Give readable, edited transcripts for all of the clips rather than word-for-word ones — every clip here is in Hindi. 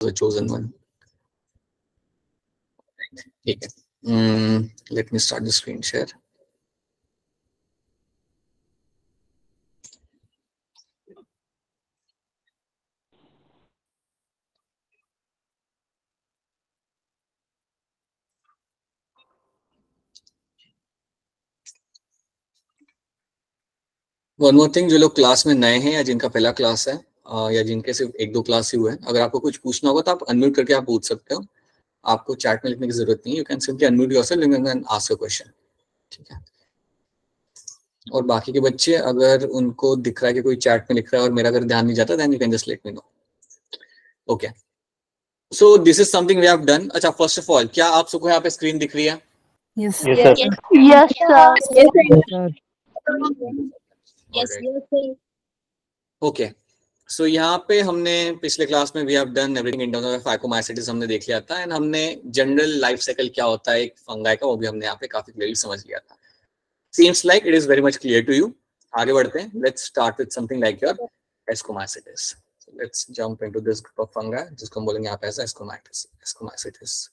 the chosen one. ठीक है. Let me start the screen share. One more thing, जो लोग क्लास में नए हैं या जिनका पहला क्लास है या जिनके सिर्फ एक दो क्लास ही हुए हैं, अगर आपको कुछ पूछना होगा तो आप अनम्यूट करके आप पूछ सकते हो. आपको चैट में लिखने की जरूरत नहीं है. You can simply unmute yourself and ask a question. ठीक है. और बाकी के बच्चे अगर उनको दिख रहा है कि कोई चैट में लिख रहा है और मेरा अगर ध्यान नहीं जाता, then you can just let me know. Okay. So this is something we have done. अच्छा, फर्स्ट ऑफ ऑल, क्या आप सबको यहाँ पे स्क्रीन दिख रही है? Yes. Yes, sir. Yes, sir. Yes, sir. Okay. So यहाँ पे हमने पिछले क्लास में we have done everything in terms of phycomycetes हमने देख लिया था, एंड हमने जनरल लाइफ साइकिल क्या होता है एक फंगाई का वो भी हमने यहाँ पे काफी क्लियरली समझ लिया था. Seems like it is very much clear to you. आगे बढ़ते हैं. Let's start with something like your ascomycetes. Let's jump into this group of fungi जिसको हम बोलेंगे यहाँ पे एस्कोमाइसिटिस.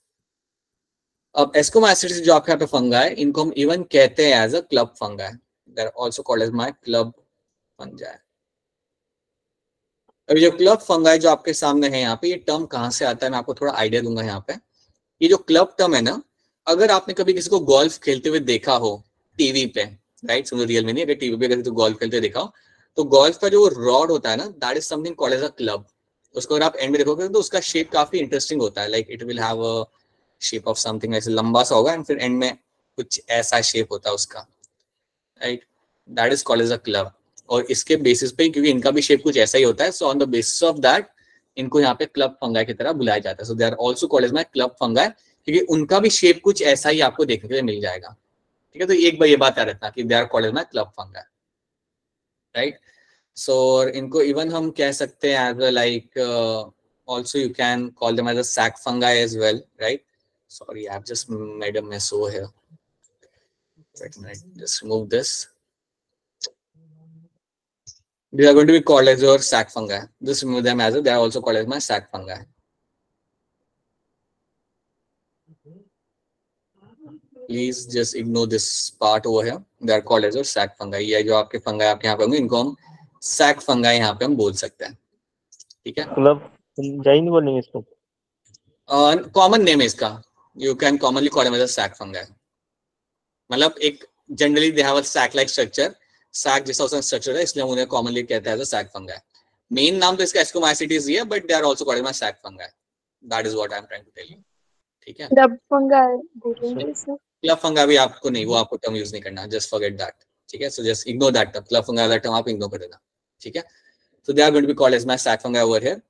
अब एस्कोमाइसिटिस जो आपके यहाँ पे फंगाई, इनको हम इवन कहते हैं as a club fungi. They are also called as my club fungi. अभी जो क्लब फंगाई जो आपके सामने है यहाँ पे, ये टर्म कहाँ से आता है मैं आपको थोड़ा आइडिया दूंगा. यहाँ पे ये जो क्लब टर्म है ना, अगर आपने कभी किसी को गोल्फ खेलते हुए देखा हो टीवी पे, राइट, सुनो रियल में नहीं, अगर टीवी पे अगर तो गोल्फ खेलते देखा हो, तो गोल्फ का जो रॉड होता है ना, that is something called as a club. उसको अगर आप एंड में देखोगे तो उसका शेप काफी इंटरेस्टिंग होता है. Like it will have a shape of something, ऐसे लंबा सा होगा एंड फिर एंड में कुछ ऐसा शेप होता है उसका, right. That is called as a club. और इसके बेसिस पे, क्योंकि इनका भी शेप कुछ ऐसा ही होता है, so on the basis of that इनको यहाँ पे क्लब फंगाई की तरह बुलाया जाता है. So they are also called as my club fungi, क्योंकि उनका भी शेप कुछ ऐसा ही आपको देखने के लिए मिल जाएगा. ठीक है. तो एक बार ये बात याद रखना कि they are called as my club fungi, right. So इनको इवन हम कह सकते हैं as like also you can call them as a sac fungi as well, right? Sorry, I've just made a mess over here. Wait a minute, just remove this. These are going to be called as your sac fungi. Just remove them as they are also called as my sac fungi. Please just ignore this part over here. They are called as your sac fungi. ये जो आपके fungi आपके यहाँ पे होंगे, इनको हम sac fungi यहाँ पे हम बोल सकते हैं. ठीक है. मतलब नहीं बोलेंगे इसको. कॉमन नेम है इसका. You can commonly call them as a sac fungi. मतलब एक generally they have a sac like structure. sac जैसा उसका स्ट्रक्चर है, इसलिए हम उन्हें कॉमनली कहते हैं as a sac fungi. Main नाम तो इसका एस्कोमाइसिटिस ही है, but they are also called as sac fungi. That is what I am trying to tell you. ठीक है. क्लब फंगाई बोलेंगे सर. क्लब फंगाई भी आपको नहीं, वो आपको टर्म यूज नहीं करना. Just forget that. ठीक है. So just ignore that term. Club fungi वाला टर्म आप इग्नोर कर देना. ठीक है. So they are going to be called as my sac fungi over here.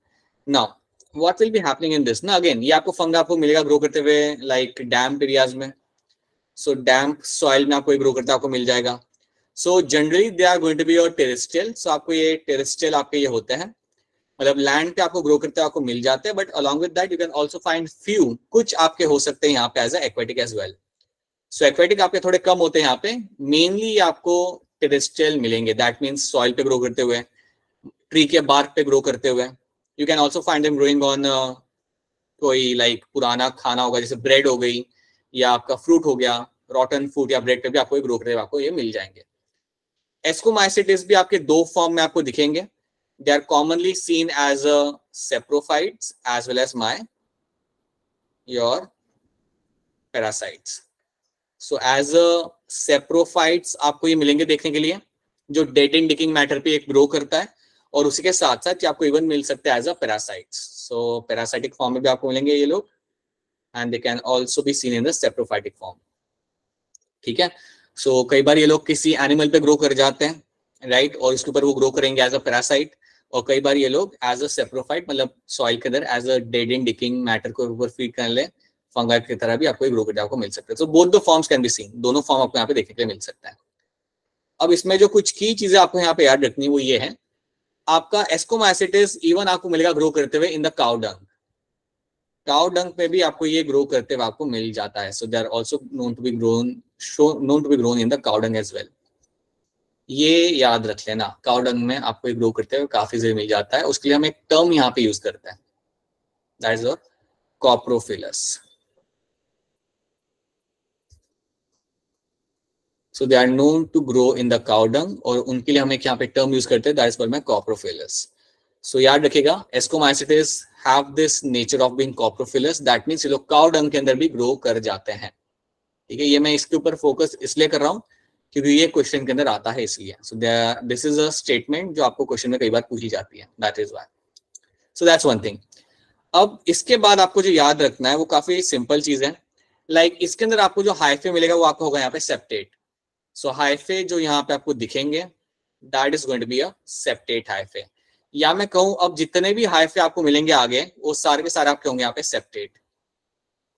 Now what will be happening in this? ना अगेन ये आपको फंगा आपको मिलेगा ग्रो करते हुए लाइक डैम्प एरियाज में. सो डैम्प सॉइल में आपको ग्रो करते आपको मिल जाएगा. So generally they are going to be your terrestrial. So आपको ये टेरेस्ट्रियल आपके ये होते हैं, मतलब लैंड पे आपको ग्रो करते आपको मिल जाते हैं. But along with that you can also find few, कुछ आपके हो सकते हैं यहाँ पे एज एक्वेटिक एज वेल. सो एक्वेटिक आपके थोड़े कम होते हैं यहाँ पे. मेनली आपको टेरेस्ट्रियल मिलेंगे. दैट मीन्स सॉइल पे ग्रो करते हुए, ट्री के बार्क पे ग्रो करते हुए. You can also find them growing on कोई लाइक पुराना खाना होगा, जैसे ब्रेड हो गई या आपका फ्रूट हो गया, रॉटन फूड या ब्रेड पे भी आपको ग्रो करते हुए आपको ये मिल जाएंगे. एस्कोमाइसिटिस भी आपके दो फॉर्म में आपको दिखेंगे. They are commonly seen as saprophytes as well as your parasites. So as saprophytes आपको ये मिलेंगे देखने के लिए, जो डेड एंड डिकिंग मैटर पे एक ग्रो करता है, और उसी के साथ साथ आपको इवन मिल सकते हैं as a parasites. So parasitic form में भी आपको मिलेंगे ये लोग, and they can also be seen in the saprophytic form. ठीक है. सो कई बार ये लोग किसी एनिमल पे ग्रो कर जाते हैं, राइट, और उसके ऊपर वो ग्रो करेंगे एज अ पैरासाइट. और कई बार ये लोग एज अ सेप्रोफाइट, मतलब सॉइल के अंदर as a dead and decaying matter को ऊपर फीड कर ले, फंगाई की तरह भी आपको ग्रो करके आपको मिल सकता है. So both the forms can be seen. दोनों फॉर्म आपको यहाँ पे देखने के लिए मिल सकता है. अब इसमें जो कुछ की चीजें आपको यहाँ पे याद रखनी वो ये है, आपका एस्कोमाइसिटिस इवन आपको मिलेगा ग्रो करते हुए in the cow dung. Cow dung पे भी आपको ये ग्रो करते हुए आपको मिल जाता है. So they are also known to be grown in the cow dung as well. ये याद रख लेना, काउ डंग में आपको ग्रो करते हुए काफी जरूर मिल जाता है. उसके लिए हम एक टर्म यहाँ पे यूज करते हैं. That is the coprophilous. So they are known to grow in the cow dung, और उनके लिए हम एक यहाँ पे टर्म यूज करते हैं, that is called coprophilous. So याद रखिएगा, Ascomycetes have this nature of being coprophilous. That means ये लोग cow dung के अंदर भी ग्रो कर जाते हैं. ठीक है, ये मैं इसके ऊपर फोकस इसलिए कर रहा हूँ क्योंकि ये क्वेश्चन के अंदर आता है इसलिए. So this is a statement जो आपको क्वेश्चन में कई बार पूछी जाती है. That is why. So that's one thing. अब इसके बाद आपको जो याद रखना है वो काफी सिंपल चीज है. लाइक इसके अंदर आपको जो हाइफे मिलेगा वो आपका होगा यहाँ पे सेप्टेट. सो हाइफे जो यहाँ पे आपको दिखेंगे, that is going to be a septate hyphae. या मैं कहूँ अब जितने भी हाइफे आपको मिलेंगे आगे वो सारे के सारे आपके होंगे यहाँ पे सेप्टेट,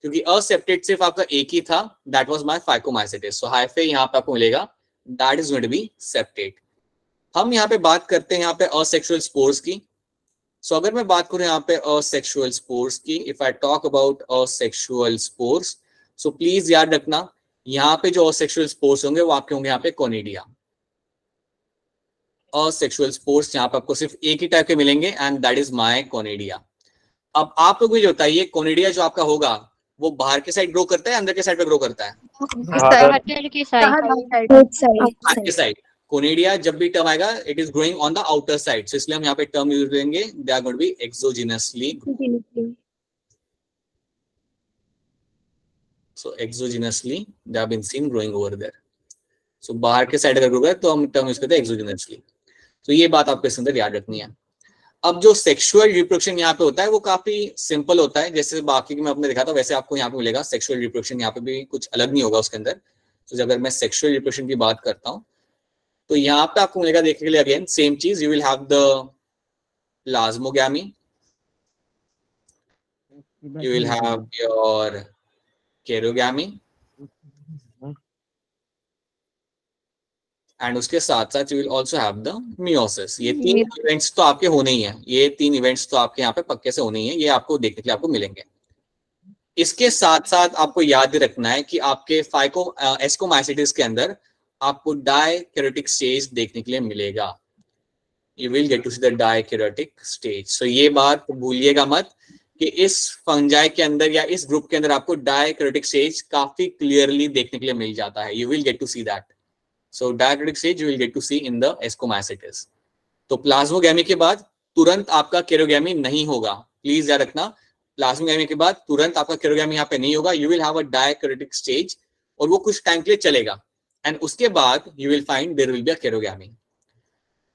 क्योंकि असेप्टेट सिर्फ आपका एक ही था, that was my phycomycetes. So hyphae यहाँ पे आपको मिलेगा, that is going to be septate. हम यहाँ पे बात करते हैं यहाँ पे असेक्सुअल स्पोर्स की. सो अगर मैं बात करूं यहाँ पे असेक्सुअल स्पोर्स की, if I talk about asexual spores, so please याद रखना यहाँ पे जो असेक्सुअल स्पोर्स होंगे वो आपके होंगे यहाँ पे कोनिडिया. असेक्सुअल स्पोर्स यहाँ पे आपको सिर्फ एक ही टाइप के मिलेंगे and that is my conidia. अब आप लोग मुझे बताइए, कोनिडिया जो आपका होगा वो बाहर के साइड ग्रो करता है, अंदर के साइड पे ग्रो करता है? बाहर के साइड. कोनिडिया जब भी टर्म आएगा it is growing on the outer side, so इसलिए हम यहाँ पे टर्म यूज करेंगे, they are going to be exogenously. So exogenously they have been seen growing over there. So बाहर के साइड अगर ग्रो करे तो हम टर्म यूज करते हैं एक्सोजिनसली. तो ये बात आपको इसके अंदर याद रखनी है. अब जो सेक्सुअल रिप्रोडक्शन यहाँ पे होता है वो काफी सिंपल होता है, जैसे बाकी में आपने देखा था वैसे आपको यहाँ पे मिलेगा. सेक्सुअल रिप्रोडक्शन यहाँ पे भी कुछ अलग नहीं होगा उसके अंदर. तो अगर मैं सेक्सुअल रिप्रोडक्शन की बात करता हूँ तो यहाँ पे आपको मिलेगा देखने के लिए अगेन सेम चीज, you will have the plasmogamy, you will have your karyogamy, and उसके साथ साथ you will also have the meiosis. ये तीन इवेंट्स तो आपके होने ही हैं, ये तीन इवेंट्स तो आपके यहाँ पे पक्के से होने ही हैं, ये आपको देखने के लिए आपको मिलेंगे. इसके साथ साथ आपको याद रखना है कि आपके एस्कोमाइसेटिस के अंदर आपको डाइकैरियोटिक स्टेज देखने के लिए मिलेगा. You will get to see the dikaryotic stage. So ये बात भूलिएगा मत कि इस फंजाई के अंदर या इस ग्रुप के अंदर आपको डाइकैरियोटिक स्टेज काफी क्लियरली देखने के लिए मिल जाता है. You will get to see that. So dikaryotic stage you will get to see in the ascomycetes. तो प्लाज्मोगैमी के बाद तुरंत आपका केरोगैमी नहीं होगा. प्लीज याद रखना, प्लाज्मोगैमी के बाद तुरंत आपका केरोगैमी यहाँ पे नहीं होगा. You will have a dikaryotic stage और वो कुछ टाइम के लिए चलेगा एंड उसके बाद you will find there will be a kerogamy.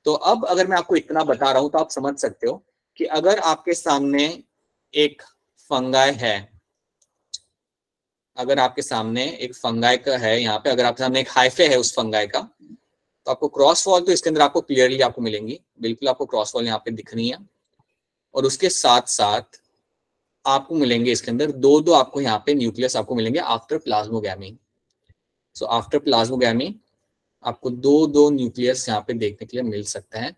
तो अब अगर मैं आपको इतना बता रहा हूं तो आप समझ सकते हो कि अगर आपके सामने एक फंगाई है, अगर आपके सामने एक फंगाई का है यहाँ पे, अगर आपके सामने एक हाइफे है उस फंगाई का, तो आपको क्रॉस वॉल तो इसके अंदर आपको क्लियरली आपको मिलेंगी, बिल्कुल आपको क्रॉस वॉल यहाँ पे दिख रही है. और उसके साथ साथ आपको मिलेंगे इसके अंदर दो आपको यहाँ पे न्यूक्लियस आपको मिलेंगे after plasmogamy. So after plasmogamy आपको दो न्यूक्लियस यहाँ पे देखने के लिए मिल सकते हैं.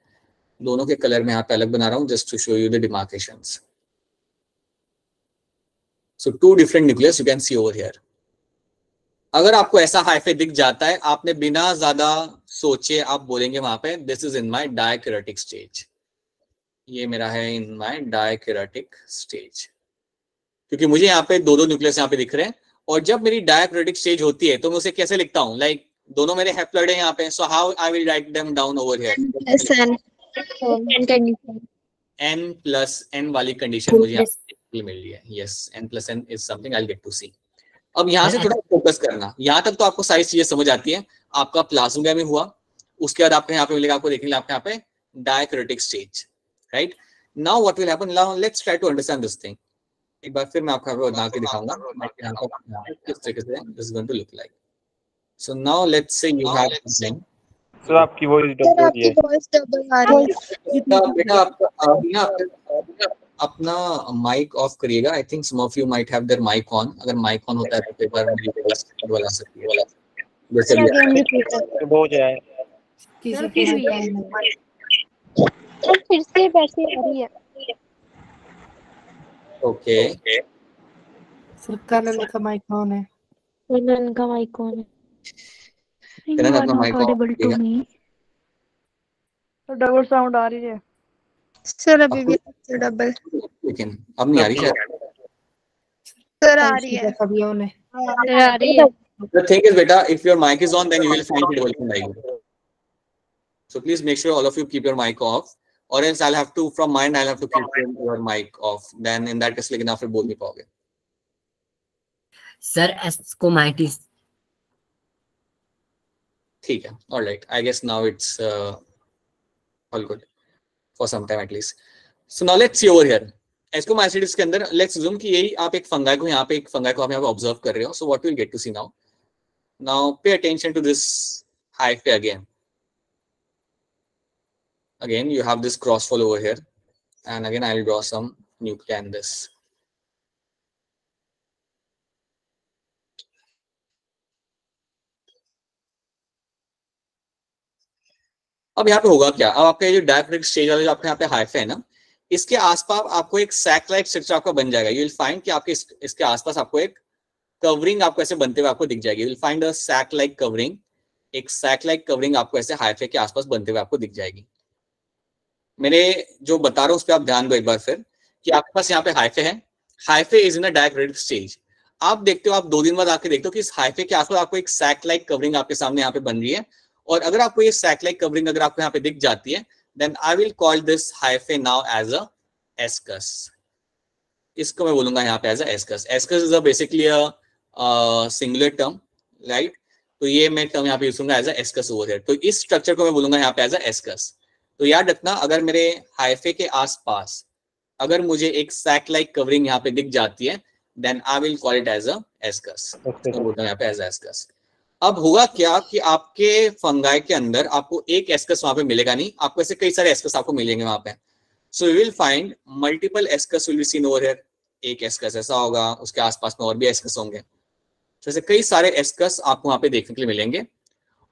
दोनों के कलर में यहाँ पे अलग बना रहा हूँ just to show you the demarcations. So 2 different nucleus you can see over here. अगर आपको ऐसा हाइफे दिख जाता है, आपने बिना ज्यादा सोचे आप बोलेंगे वहां पे this is in my dikaryotic stage. ये मेरा है इन माय डाइकैरियोटिक स्टेज, क्योंकि मुझे यहाँ पे दो न्यूक्लियस यहाँ पे दिख रहे हैं. और जब मेरी डाइकैरियोटिक स्टेज होती है तो मैं उसे कैसे लिखता हूँ, लाइक दोनों मेरे हैप्लॉइड है यहाँ पे. So how I will write them down over here. n plus n वाली कंडीशन मुझे यहाँ पे मिल रही है. Yes, n plus n is something I will get to see. अब यहाँ से थोड़ा फोकस करना, यहाँ तक तो आपको सारी चीजें समझ आती है. आपका प्लाज्मोगैमी हुआ, उसके बाद आपको यहाँ पे मिलेगा, आपको देखने आपके यहाँ पे dikaryotic stage, right. Now what will happen, now let's try to understand this thing. एक बार फिर मैं आपको बना के दिखाऊंगा किस तरीके से this is going to look like. So now let's say you have something. Sir आपकी वॉइस डबल आ रही है. बेटा आपका अपना माइक ऑफ करिएगा. I think some of you might have their mic on. अगर माइक ऑन होता है तो एक बार मुझे बोला सकती है. हो जाए फिर से वैसे आ रही है. ओके, कनन का माइक ऑन है. कनन का माइक ऑन है. कनन अपना माइक ऑन करिएगा. डबल साउंड आ रही है. सर अभी भी एच डबल। लेकिन अब नहीं आ रही शायद। सर आ रही है। सभी होने सर आ रही है। The thing is, beta, if your mic is on, then you will find it working like that. So please make sure all of you keep your mic off, or else I'll have to, from mine, I'll have to keep your mic off. Then in that case, लेकिन आप फिर बोल नहीं पाओगे. सर एस्को माइटिस ठीक है. All right. I guess now it's all good for some time at least. So now let's see over here. Ascomycetes के अंदर let's assume कि यही आप एक फंगाई को यहाँ पे ऑब्जर्व कर रहे हो. So what we'll get to see now. Now pay attention to this hyphae again. Again, you have this crossfold over here, and again I'll draw some nuclei in this. अब यहाँ पे होगा क्या? अब आपका ये जो डायक्रिटिक स्टेज वाला जो आपके यहाँ पे हाइफे है ना, इसके आसपास आपको एक सैक लाइक स्ट्रक्चर आपका बन जाएगा. यू विल फाइंड कि आपके इसके आसपास आपको एक कवरिंग आपको ऐसे बनते हुए आपको दिख जाएगी. You will find a sac like covering. एक सैक लाइक कवरिंग आपको ऐसे हाइफे के आसपास बनते हुए आपको दिख जाएगी. मेरे जो बता रहा हूँ उस पर आप ध्यान दो एक बार फिर कि आपके पास यहाँ पे हाइफे है. Hyphae is in a dikaryotic stage. आप देखते हो, आप 2 दिन बाद आके देखते हो कि इस हाइफे के आसपास आपको एक सैक लाइक कवरिंग आपके सामने यहाँ पे बन रही है. और अगर आपको ये सैक लाइक कवरिंग अगर आपको यहाँ पे दिख जाती है, then I will call this hyphae now as a ascus. इसको मैं बोलूंगा यहाँ पे as a ascus. Ascus is a basically a singular term, right. तो ये मैं टर्म यहाँ पे यूज करूंगा as a ascus over here. तो इस स्ट्रक्चर को मैं बोलूंगा यहाँ पे एज अ एस्कस. तो याद रखना, अगर मेरे हाइफे के आसपास अगर मुझे एक सैक लाइक कवरिंग यहाँ पे दिख जाती है, then I will call it as a ascus. तो बोलता हूँ यहाँ पे एज अ एस्कस. अब होगा क्या कि आपके फंगाई के अंदर आपको एक एस्कस वहां पे मिलेगा नहीं, आपको ऐसे कई सारे एस्कस आपको मिलेंगे वहां पे. सो you will find multiple ascus will be seen over here. एक एस्कस ऐसा होगा, उसके आसपास में और भी एस्कस होंगे. तो ऐसे कई सारे एस्कस आपको वहां पे देखने के लिए मिलेंगे.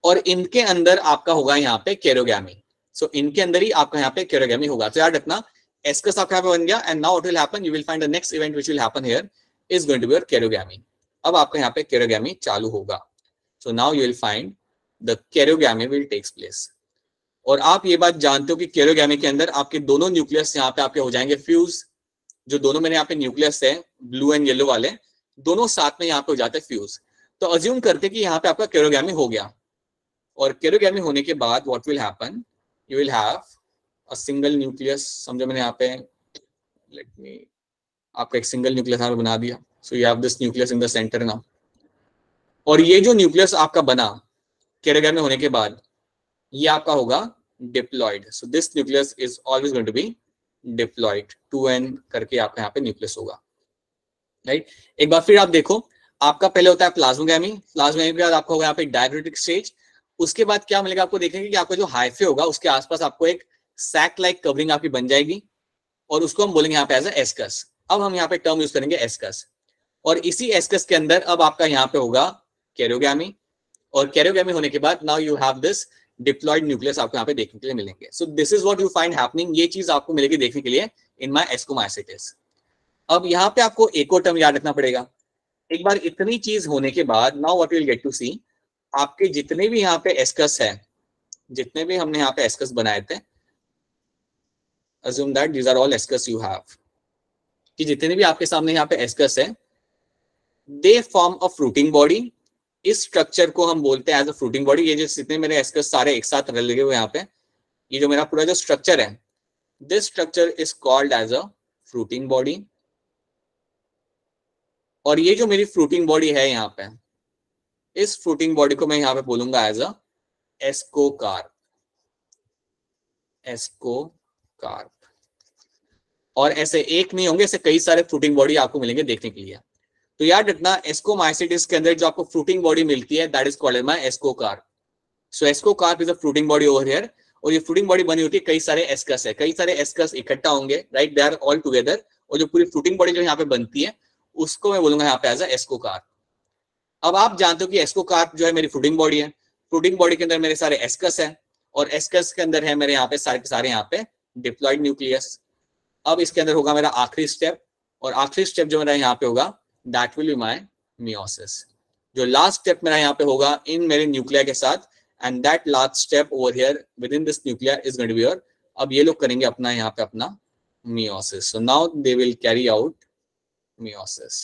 और इनके अंदर आपका होगा यहाँ पे केरोगैमी. सो इनके अंदर ही आपका यहाँ पे केरोगैमी होगा. तो याद रखना, एस्कस आपका यहाँ पे बन गया, and now what will happen, you will find the next event which will happen here is going to be your karyogamy. अब आपका यहाँ पे केरोगैमी चालू होगा. So now you will find the keratogamy will takes place. और आप ये बात जानते हो कि केरोगैमी के अंदर आपके दोनों न्यूक्लियस यहाँ पे आपके हो जाएंगे फ्यूज. जो दोनों मैंने यहाँ पे न्यूक्लियस है ब्लू एंड येलो वाले, दोनों साथ में यहाँ पे हो जाते हैं फ्यूज. तो अज्यूम करते कि यहाँ पे आपका केरोगैमी हो गया. और केरोगैमी होने के बाद what will happen, you will have a single nucleus. समझो मैंने यहाँ पे लेट मी आपका एक सिंगल न्यूक्लियस यहाँ पे बना दिया. सो you have this nucleus in the centre now. और ये जो न्यूक्लियस आपका बना केरोगैमी होने के बाद, ये आपका होगा diploid. So this nucleus is always going to be diploid. 2n करके आपका यहाँ पे न्यूक्लियस होगा, राइट. एक बार फिर आप देखो, आपका पहले होता है प्लाज्मोगैमी. प्लाज्मोगैमी के बाद आपका होगा यहाँ पे डायक्रिटिक स्टेज. उसके बाद क्या मिलेगा आपको, देखेंगे कि आपका जो हाइफे होगा उसके आसपास आपको एक सैक लाइक कवरिंग आपकी बन जाएगी, और उसको हम बोलेंगे यहाँ पे एज अ एस्कस. अब हम यहाँ पे टर्म यूज करेंगे एस्कस. और इसी एस्कस के अंदर अब आपका यहाँ पे होगा केरोगैमी. और केरोगैमी होने के बाद now you have this diploid nucleus आपको यहाँ पे देखने के लिए मिलेंगे. So this is what you find happening. ये चीज आपको मिलेगी देखने के लिए इन माय एस्कोमाइसिटिस. अब यहाँ पे आपको एक और टर्म याद रखना पड़ेगा. एक बार इतनी चीज होने के बाद now what will get to see, आपके जितने भी यहाँ पे एस्कस है, जितने भी हमने यहाँ पे एस्कस बनाए थे, assume that these are all ascus you have, कि जितने भी आपके सामने यहाँ पे एस्कस है, they form a fruiting body. इस स्ट्रक्चर को हम बोलते हैं एज अ फ्रूटिंग बॉडी. ये जो जितने मेरे एस्कस सारे एक साथ लगे हुए यहाँ पे, ये जो मेरा पूरा जो स्ट्रक्चर है, this structure is called as a fruiting body. और ये जो मेरी फ्रूटिंग बॉडी है यहाँ पे, इस फ्रूटिंग बॉडी को मैं यहाँ पे बोलूंगा एज अ एस्कोकार्प. एस्कोकार्प. और ऐसे एक नहीं होंगे, ऐसे कई सारे फ्रूटिंग बॉडी आपको मिलेंगे देखने के लिए. तो याद रखना, एस्कोमाइसिटिस के अंदर जो आपको फ्रूटिंग बॉडी मिलती है, that is called as my ascocarp. So ascocarp is a fruiting body over here. और ये फ्रूटिंग बॉडी बनी होती है कई सारे एस्कस है, कई सारे एस्कस इकट्ठा होंगे, right. They are all together. और जो पूरी फ्रूटिंग बॉडी जो यहाँ पे बनती है, उसको मैं बोलूंगा यहाँ पे एज अ एस्कोकार्प. अब आप जानते हो कि एस्कोकार्प जो है मेरी फ्रूटिंग बॉडी है. फ्रूटिंग बॉडी के अंदर मेरे सारे एस्कस है, और एस्कस के अंदर है मेरे यहाँ पे सारे के सारे यहाँ पे डिप्लॉयड न्यूक्लियस. अब इसके अंदर होगा मेरा आखिरी स्टेप, और आखिरी स्टेप जो मेरा यहाँ पे होगा, that will be my meiosis. जो लास्ट स्टेप मेरा यहाँ पे होगा इन मेरे न्यूक्लिया के साथ, and that last step over here within this nuclei is going to be your अब ये लोग करेंगे अपना यहाँ पे अपना meiosis. So now they will carry out meiosis.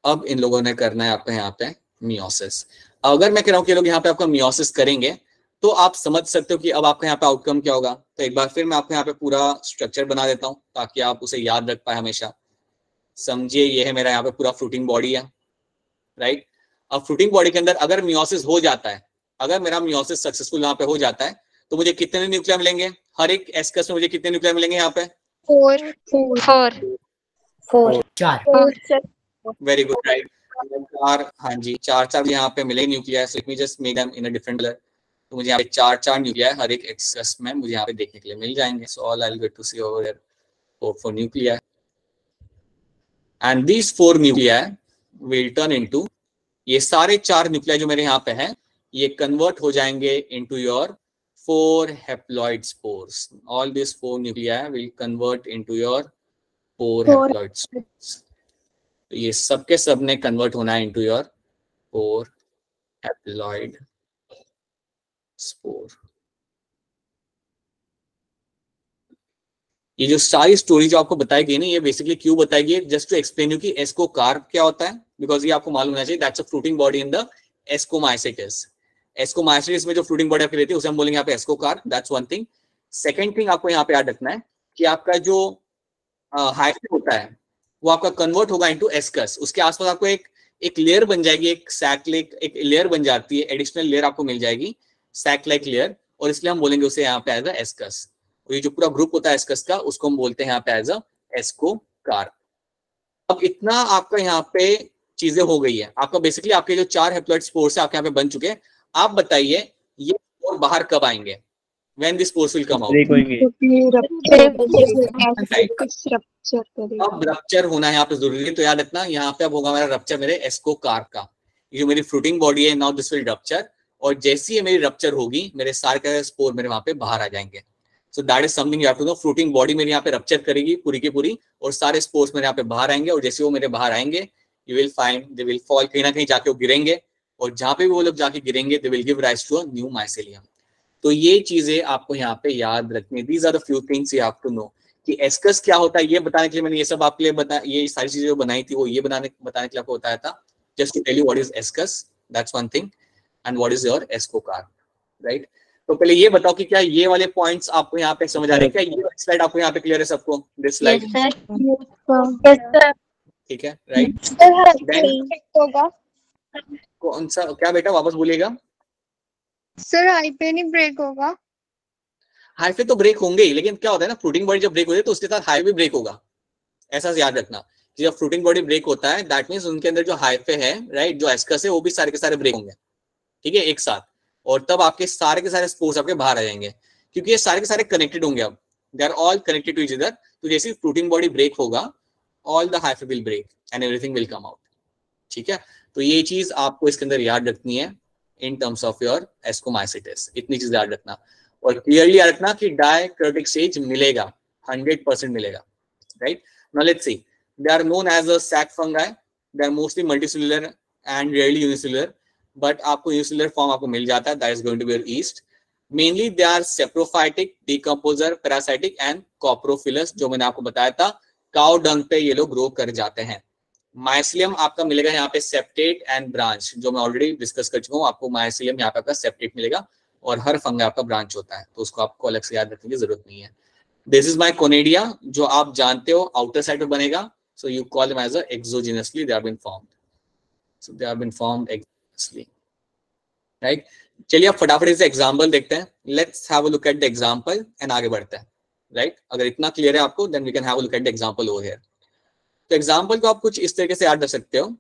अब इन लोगों ने करना है आपका यहाँ पे meiosis. अगर मैं कह रहा हूँ कि लोग यहाँ पे आपका meiosis करेंगे तो आप समझ सकते हो कि अब आपका यहाँ पे आउटकम क्या होगा. तो एक बार फिर मैं आपको यहाँ पे पूरा स्ट्रक्चर बना देता हूँ ताकि आप उसे याद रख पाए हमेशा. समझिए ये है मेरा यहाँ पे पूरा फ्रूटिंग बॉडी है, राइट. अब फ्रूटिंग बॉडी के अंदर अगर मियोसिस हो जाता है, अगर मेरा मियोसिस सक्सेसफुल यहाँ पे हो जाता है तो मुझे कितने न्यूक्लियर मिलेंगे? हर एक एस्कस में मुझे कितने न्यूक्लियर मिलेंगे यहाँ पे? 4 वेरी गुड, राइट. 4, हाँ जी, 4 यहाँ पे मिले nuclear. So let me just make them in a different colour. तो मुझे यहाँ पे 4 न्यूक्लियर हर एक एस्कस में मुझे यहाँ पे देखने के लिए मिल जाएंगे. So all I will get to see over here 4 nuclear. And these 4 nuclear will turn into, ये सारे 4 न्यूक्लियर जो मेरे यहाँ पे हैं ये कन्वर्ट हो जाएंगे into your 4 haploid spores. All these 4 nuclei will convert into your 4 haploid spores. तो ये सब के सब ने कन्वर्ट होना है into your 4 haploid spore. ये जो सारी स्टोरी जो आपको बताई गई ना, ये बेसिकली क्यों बताई गई? जस्ट टू एक्सप्लेन यू कि एस्कोकार्प क्या होता है, बिकॉज ये आपको मालूम होना चाहिए. That's a fruiting body in the ascomycetes. Ascomycetes में जो फ्रूटिंग बॉडी आपकी रहती है उसे हम बोलेंगे यहाँ पे ascocarp. That's one thing. Second thing आपको यहाँ पे याद रखना है कि आपका जो हाइफे होता है वो आपका कन्वर्ट होगा इनटू एस्कस. उसके आसपास आपको एक लेयर बन जाएगी, एक सैक लाइक एक लेयर बन जाती है, एडिशनल लेयर आपको मिल जाएगी, सैक लाइक लेयर. और इसलिए हम बोलेंगे उसे यहाँ पे एज अ एस्कस. ये जो पूरा ग्रुप होता है एस्कस का उसको हम बोलते हैं यहाँ पे एज अ एस्कोकार्प. अब इतना आपका यहाँ पे चीजें हो गई है. आपका बेसिकली आपके जो 4 हैप्लॉइड स्पोर्स है आपके यहाँ पे बन चुके हैं. आप बताइए ये स्पोर बाहर कब आएंगे? When the spores will come out? अब रप्चर होना यहाँ पे जरूरी है. तो याद रखना यहाँ पे अब होगा मेरा रप्चर मेरे एस्कोकार्प का. ये जो मेरी फ्रूटिंग बॉडी है नाउ दिस विल रप्चर. और जैसी ये मेरी रप्चर होगी मेरे सारे के स्पोर मेरे वहां पे बाहर आ जाएंगे. So that is something you have to know. Fruiting body मेरे यहाँ पे रप्चर करेगी पूरी की पूरी और सारे स्पोर्स मेरे यहाँ पे बाहर आएंगे. और जैसे वो मेरे बाहर आएंगे you will find they will fall, कहीं ना कहीं जाके वो गिरेंगे. और जहां पे भी वो लोग जाके गिरेंगे they will give rise to a new mycelium. तो ये चीजें आपको यहाँ पे याद रखनी है. These are the few things you have to know कि एस्कस क्या होता है. ये बताने के लिए मैंने ये सब आपके लिए बताया. ये सारी चीजें जो बनाई थी वो ये बताने के लिए आपको बताया था. Just to tell you what is ascus, that's one thing. And what is your ascocarp, right. तो पहले ये बताओ कि क्या ये वाले पॉइंट्स आपको यहाँ पे समझ आ रहे हैं? क्या ये स्लाइड आपको यहाँ पे क्लियर है सबको? दिस स्लाइड ठीक है, राइट. कौन सा क्या बेटा वापस बोलिएगा? सर हाइफे नहीं ब्रेक होगा? हाइफे तो ब्रेक होंगे ही, लेकिन क्या होता है ना, फ्रूटिंग बॉडी जब ब्रेक होती है तो उसके साथ हाइफे भी ब्रेक होगा. ऐसा याद रखना कि जब फ्रूटिंग बॉडी ब्रेक होता है दैट मींस उनके अंदर जो हाइफे है, राइट, जो एस्कस है वो भी सारे के सारे ब्रेक होंगे, ठीक है, एक साथ. और तब आपके सारे के सारे स्पोर्स आपके बाहर आ जाएंगे क्योंकि ये सारे के सारे कनेक्टेड होंगे. अब they are all connected to each other. तो जैसे फ्रूटिंग बॉडी ब्रेक होगा all the hyphae will break and everything will come out. ठीक है, तो ये चीज आपको इसके अंदर याद रखनी है इन टर्म्स ऑफ योर एस्कोमाइसिटिस. इतनी चीज याद रखना और क्लियरली याद रखना कि डायक्रोटिक स्टेज मिलेगा, 100% मिलेगा, right. Now let's see, they are known as a sac fungi. They are mostly multicellular and rarely unicellular, but आपको यूनिसेलुलर फॉर्म आपको मिल जाता है. That is going to be your yeast. Mainly they are saprophytic, decomposer, parasitic and coprophilous. जो मैंने आपको बताया था काउ डंग पे ये लोग ग्रो कर जाते हैं. माइसिलियम आपका मिलेगा यहाँ पे सेप्टेट एंड ब्रांच, जो मैं ऑलरेडी डिस्कस कर चुका हूँ. आपको माइसिलियम यहाँ पे आपका सेप्टेट मिलेगा और हर फंगा आपका ब्रांच होता है, तो उसको आपको अलग से याद रखने की जरूरत नहीं है. दिस इज माय कोनेडिया, जो आप जानते हो आउटर साइड में बनेगा. So you call them as a exogenously they have been formed. So they have been formed exogenously, right. चलिए अब फटाफट से एग्जांपल देखते हैं. Let's have a look at the example and आगे बढ़ते हैं, राइट. अगर इतना क्लियर है आपको then we can have a look at the example over here. तो एग्जाम्पल को आप कुछ इस तरीके से याद रख सकते हो.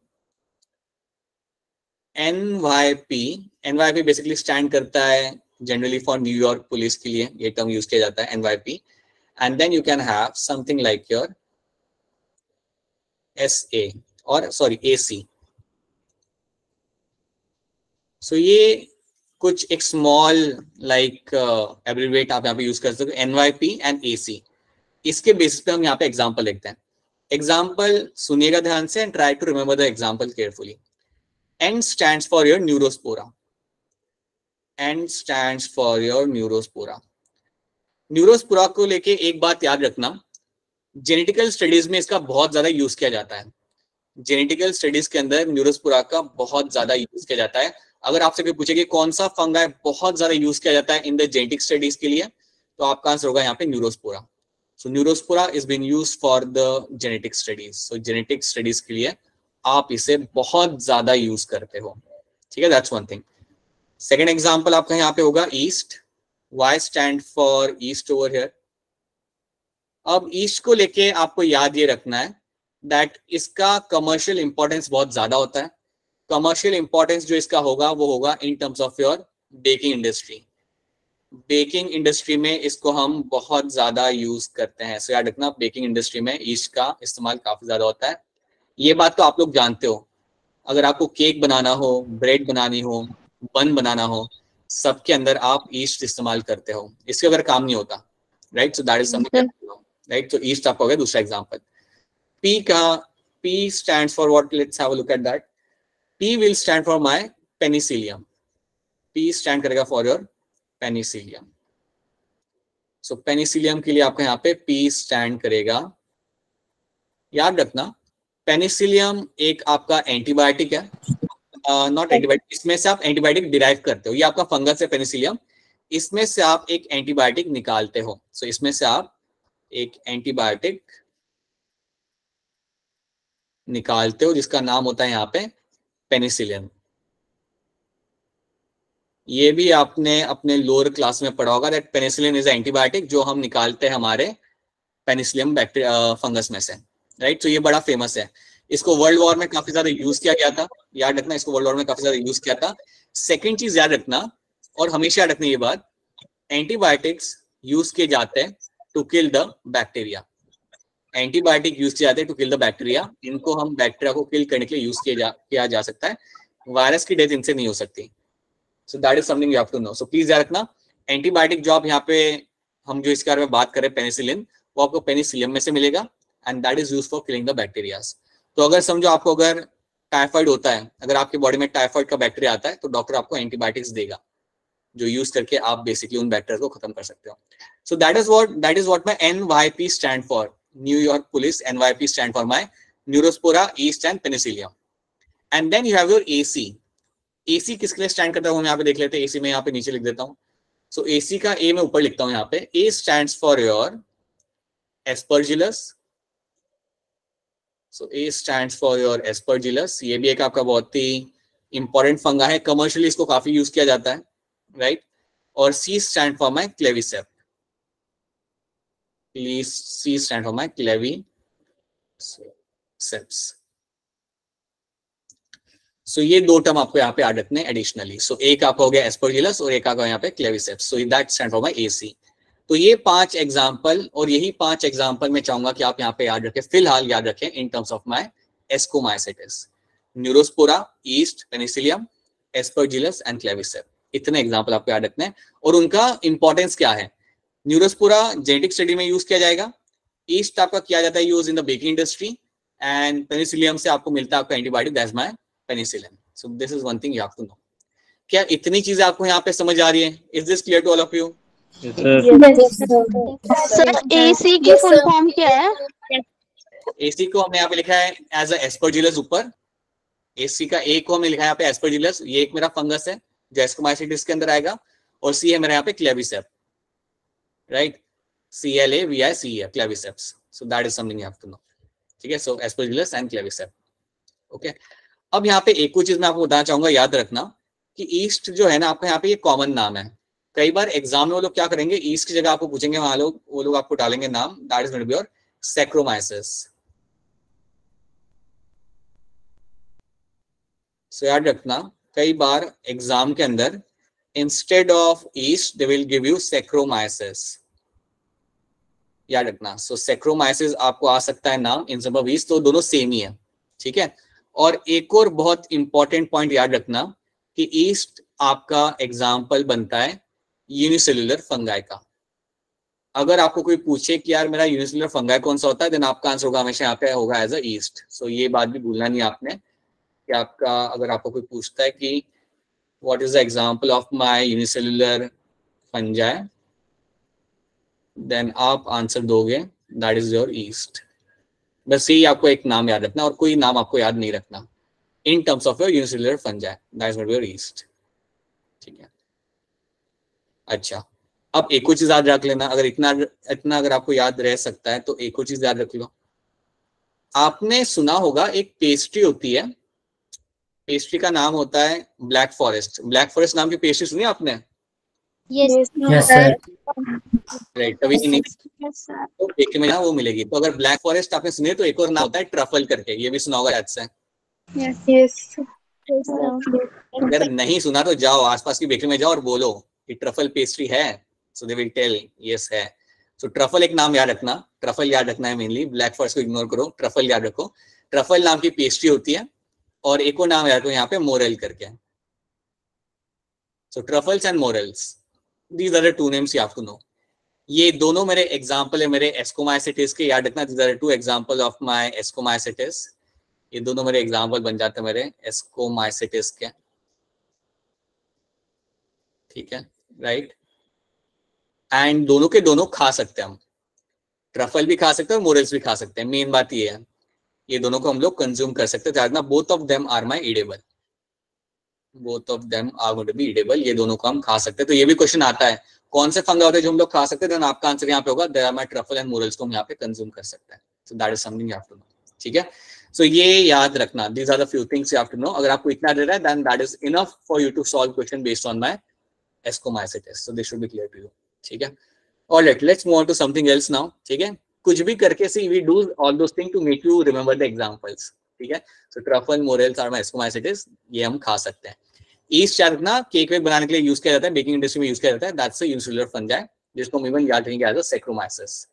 NYP बेसिकली स्टैंड करता है जनरली फॉर न्यूयॉर्क पुलिस के लिए, ये टर्म यूज किया जाता है NYP. And then you can have something like your SA और सॉरी AC. सो ये कुछ एक स्मॉल लाइक एब्रिविएट आप यहाँ पे यूज कर सकते हो, NYP एंड AC. इसके बेसिस पे हम यहाँ पे एग्जाम्पल देखते हैं. एग्जाम्पल सुनिएगा ध्यान से and try to remember the example carefully. N stands for your neurospora. N stands for your neurospora. Neurospora को लेके एक बात याद रखना, जेनेटिकल स्टडीज में इसका बहुत ज्यादा यूज किया जाता है। जेनेटिकल स्टडीज के अंदर न्यूरोस्पोरा का बहुत ज्यादा यूज किया जाता है। अगर आपसे कोई पूछे कि कौन सा फंगाई बहुत ज्यादा यूज किया जाता है इन द जेनेटिक स्टडीज के लिए, तो आपका आंसर होगा यहाँ पे neurospora. So neurospora is been used for the genetic studies. So genetic studies के लिए आप इसे बहुत ज्यादा यूज करते हो, ठीक है, that's one thing. Second example आपका यहाँ पे होगा yeast. Y stand for yeast over here. अब ईस्ट को लेके आपको याद ये रखना है दैट इसका कमर्शियल इंपॉर्टेंस बहुत ज्यादा होता है। कमर्शियल इंपॉर्टेंस जो इसका होगा वो होगा इन terms of your baking industry. Baking industry में इसको हम बहुत ज्यादा यूज करते हैं। सो याद रखना, बेकिंग इंडस्ट्री में ईस्ट का इस्तेमाल काफी ज्यादा होता है। ये बात तो आप लोग जानते हो, अगर आपको केक बनाना हो, ब्रेड बनानी हो, बन बनाना हो, सबके अंदर आप ईस्ट इस्तेमाल करते हो, इसके अगर काम नहीं होता, right. So that is something, right. तो ईस्ट आपका हो गया दूसरा एग्जांपल। पी का, P stands for what, let's have a look at that. P will stand for my penicillium. P stand करेगा for your penicillium. So penicillium के लिए आपका यहाँ पे पी स्टैंड करेगा। याद रखना, पेनिसिलियम एक आपका एंटीबायोटिक है, नॉट एंटीबायोटिक, इसमें से आप एंटीबायोटिक डिराइव करते हो। ये आपका फंगस है पेनिसिलियम, इसमें से आप एक एंटीबायोटिक निकालते हो। सो इसमें से आप एक एंटीबायोटिक निकालते हो जिसका नाम होता है यहाँ पे पेनिसिलिन। ये भी आपने अपने लोअर क्लास में पढ़ा होगा दैट पेनिसिलिन इज एंटीबायोटिक जो हम निकालते हैं हमारे पेनिसिलियम बैक्टीरिया फंगस में से, राइट। तो ये बड़ा फेमस है, इसको वर्ल्ड वॉर में काफी ज्यादा यूज किया गया था। याद रखना, इसको वर्ल्ड वॉर में काफी ज्यादा यूज किया था। सेकेंड चीज याद रखना, और हमेशा याद रखना ये बात, एंटीबायोटिक्स यूज किए जाते हैं to kill the bacteria. Antibiotic use किए जाते हैं टू किल द बैक्टीरिया। इनको हम बैक्टीरिया को किल करने के लिए यूज किया जा सकता है। वायरस की डेथ इनसे नहीं हो सकती। So that is something you have to know. So please याद रखना, एंटीबायोटिक जो आप यहाँ पे हम जो इसके बारे में बात करें पेनिसिलिन, वो आपको पेनिसिलियम में से मिलेगा and that is used for killing the bacterias. तो अगर समझो आपको अगर टाइफाइड होता है, अगर आपकी बॉडी में टाइफाइड का बैक्टीरिया आता है, तो डॉक्टर आपको एंटीबायोटिक्स देगा जो यूज करके आप बेसिकली उन बैक्टीरिया को खत्म कर सकते हो। So that is what my NYP stand for, New York police. NYP stand for my neurospora, yeast and penicillium. And then you have your AC। AC किसके लिए स्टैंड करता है हम यहाँ पे देख लेते हैं। AC में यहाँ पे नीचे लिख देता हूँ। सो AC का A मैं ऊपर लिखता हूँ यहाँ पे। A stands for your Aspergillus. So A stands for your Aspergillus. ये भी एक आपका बहुत ही इंपॉर्टेंट फंगा है, कमर्शियली इसको काफी यूज किया जाता है, राइट। और C stand for my claviceps. Please, C stand for my claviceps. So ये दो टर्म आपको यहाँ पे याद रखने एडिशनली। सो एक आपका हो गया एस्परजिलस और एक आपका यहाँ पे Claviceps. So that stand for my AC। तो ये 5 एग्जांपल, और यही 5 एग्जांपल मैं चाहूंगा कि आप यहाँ पे याद रखें, फिलहाल याद रखें in terms of my ascomycetes. Neurospora, yeast, penicillium, aspergillus and claviceps. इतने एग्जांपल आपको याद रखने हैं और उनका इंपॉर्टेंस क्या है। न्यूरोस्पोरा जेनेटिक स्टडी में यूज किया जाएगा, ईस्ट आपका किया जाता है use in the baking industry, and penicillium से आपको मिलता है आपका antibiotic, that's my penicillin. So this is one thing you have to know. क्या इतनी चीजें आपको यहाँ पे समझ आ रही है? Is this clear to all of you? Sir AC की फुल फॉर्म क्या है? AC को हमने यहाँ पे लिखा है एज अ एस्परजिलस ऊपर। AC का A को हमने लिखा है यहाँ पे एस्परजिलस, ये एक मेरा फंगस है जो एस्कोमाइसिटिस के अंदर आएगा, और C है मेरा यहाँ पे क्लेविसेप, राइट। CLAVICE है claviceps. So that is something you have to know, ठीक है। So aspergillus and claviceps, okay. अब यहाँ पे एक और चीज मैं आपको बताना चाहूंगा, याद रखना कि ईस्ट जो है ना आपका यहाँ पे ये कॉमन नाम है। कई बार एग्जाम में वो लोग क्या करेंगे, ईस्ट की जगह आपको पूछेंगे, वहां वो लोग आपको डालेंगे नाम, that is going to be your saccharomyces. So याद रखना, कई बार एग्जाम के अंदर instead of yeast they will give you saccharomyces, याद रखना। सो सैक्रोमाइसिस आपको आ सकता है नाम इन सब ऑफ ईस्ट, तो दोनों सेम ही है, ठीक है। और एक और बहुत इंपॉर्टेंट पॉइंट याद रखना कि ईस्ट आपका एग्जाम्पल बनता है यूनिसेल्युलर फंगाई का। अगर आपको कोई पूछे कि यार मेरा यूनिसेल्युलर फंगाई कौन सा होता है, देन आपका आंसर होगा हमेशा यहाँ पे होगा एज अ ईस्ट। सो ये बात भी भूलना नहीं आपने कि आपका, अगर आपको कोई पूछता है कि what is the example of my unicellular fungi, then आप आंसर दोगे दैट इज योर ईस्ट। बस यही आपको एक नाम याद रखना और कोई नाम आपको याद नहीं रखना इन terms of your unicellular fungi, that is your east. ठीक है, अच्छा अब एक और चीज याद रख लेना, अगर इतना अगर आपको याद रह सकता है तो एक और चीज याद रख लो। आपने सुना होगा एक पेस्ट्री होती है, पेस्ट्री का नाम होता है ब्लैक फॉरेस्ट। ब्लैक फॉरेस्ट नाम की पेस्ट्री सुनी आपने? Yes, Yes, sir. राइट, कभी नहीं तो बेकरी में वो मिलेगी। तो अगर ब्लैक फॉरेस्ट आपने सुनी है तो एक और नाम होता है ट्रफल करके, ये भी सुना होगा याद से। yes, अगर नहीं सुना तो जाओ आसपास की बेकरी में जाओ और बोलो कि ट्रफल पेस्ट्री है, so they will tell yes है। सो ट्रफल एक नाम याद रखना, ट्रफल याद रखना है मेनली, ब्लैक फॉरेस्ट को इग्नोर करो, ट्रफल याद रखो। ट्रफल नाम की पेस्ट्री होती है और एक और नाम याद रखो यहाँ पे मोरेल करके। So truffles and morels, these are the two names you have to know. ये दोनों मेरे एग्जांपल है मेरे एस्कोमाइसिटिस के, याद रखना these are two example of my ascomycetes. ये दोनों मेरे एग्जांपल बन जाते हैं मेरे एस्कोमाइसिटिस के। ठीक है, राइट। एंड दोनों के दोनों खा सकते हैं हम, ट्रफल भी खा सकते हैं और मोरेल्स भी खा सकते हैं। मेन बात ये है, ये दोनों को हम लोग कंज्यूम कर सकते हैं। जानना both of them are my edible, both of them are going to be edible, ये दोनों को हम खा सकते हैं। तो ये भी क्वेश्चन आता है कौन से फंगा होते हैं जो हम लोग खा सकते हैं, देन आपका आंसर यहाँ पे होगा there are my truffle and morels को हम यहाँ पे कंज्यूम कर सकते हैं। So that is something you have to know. ठीक है, सो ये याद रखना, these are the few things you have to know. अगर आपको इतना दे रहा है then that is enough for you to solve question based on my ascomycetes. So this should be clear to you. ठीक है, alright, let's move on to something else now. ठीक है, कुछ भी करके see we do all those thing to make you remember the examples. ठीक है, so truffle morels are my ascomycetes, ये हम खा सकते हैं। ईस्ट याद रखना, केक वेक बनाने के लिए यूज किया जाता है, बेकिंग इंडस्ट्री में यूज किया जाता है, दैट्स अ यूनिसेलुलर फंजाई जिसको हम इवन याद रखेंगे एज अ सैक्रोमाइसिस।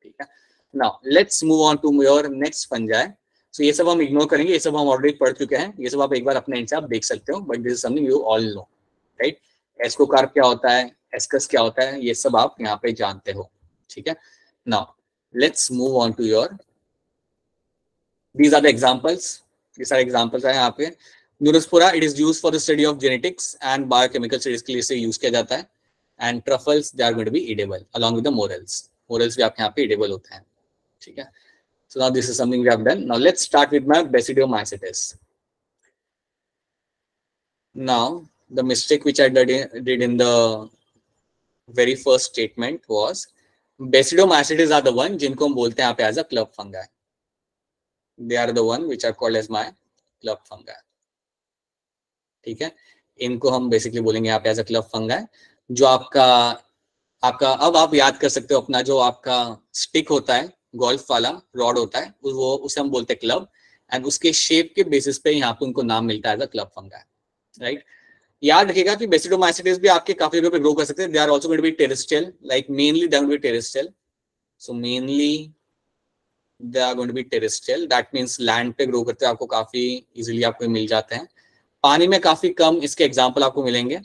ठीक है, now let's move on to your next fungi. So ये सब हम इग्नोर करेंगे, ये सब हम ऑलरेडी पढ़ चुके हैं, ये सब आप एक बार अपने एंड से आप देख सकते हो, but this is something you all know, right. Ascocarp क्या होता है, एस्कस क्या होता है, ये सब आप यहाँ पे जानते हो। ठीक है, now let's move on to your, these are the examples, ये सारे एग्जांपल्स हैं यहाँ पे। Neurospora, it is used for the study of genetics and biochemical studies के लिए इसे यूज किया जाता है। And truffles they are going to be edible along with the morels, morels भी आपके यहाँ पे ईडेबल होते हैं। ठीक है, so now this is something we have done. Now let's start with my Basidiomycetes. Now the mistake which I did in the very first statement was Basidiomycetes are the one जिनको हम बोलते हैं यहाँ पे as a club fungi. They are the one which are called as my club fungi. ठीक है, इनको हम बेसिकली बोलेंगे यहाँ पे as a club fungi। जो आपका अब आप याद कर सकते हो अपना जो आपका स्टिक होता है, गोल्फ वाला रॉड होता है, वो उसे हम बोलते हैं क्लब, एंड उसके शेप के बेसिस पे यहाँ पे उनको नाम मिलता है as a club fungi, right. याद रखिएगा कि बेसिडोमाइसिटिस भी आपके काफी जगह पे ग्रो कर सकते हैं। They are also going to be terrestrial, like mainly they are going to be terrestrial. So mainly they are going to be terrestrial, that means land पे ग्रो करते हैं, आपको काफी इजीली आपको मिल जाते हैं। पानी में काफी कम इसके एग्जाम्पल आपको मिलेंगे,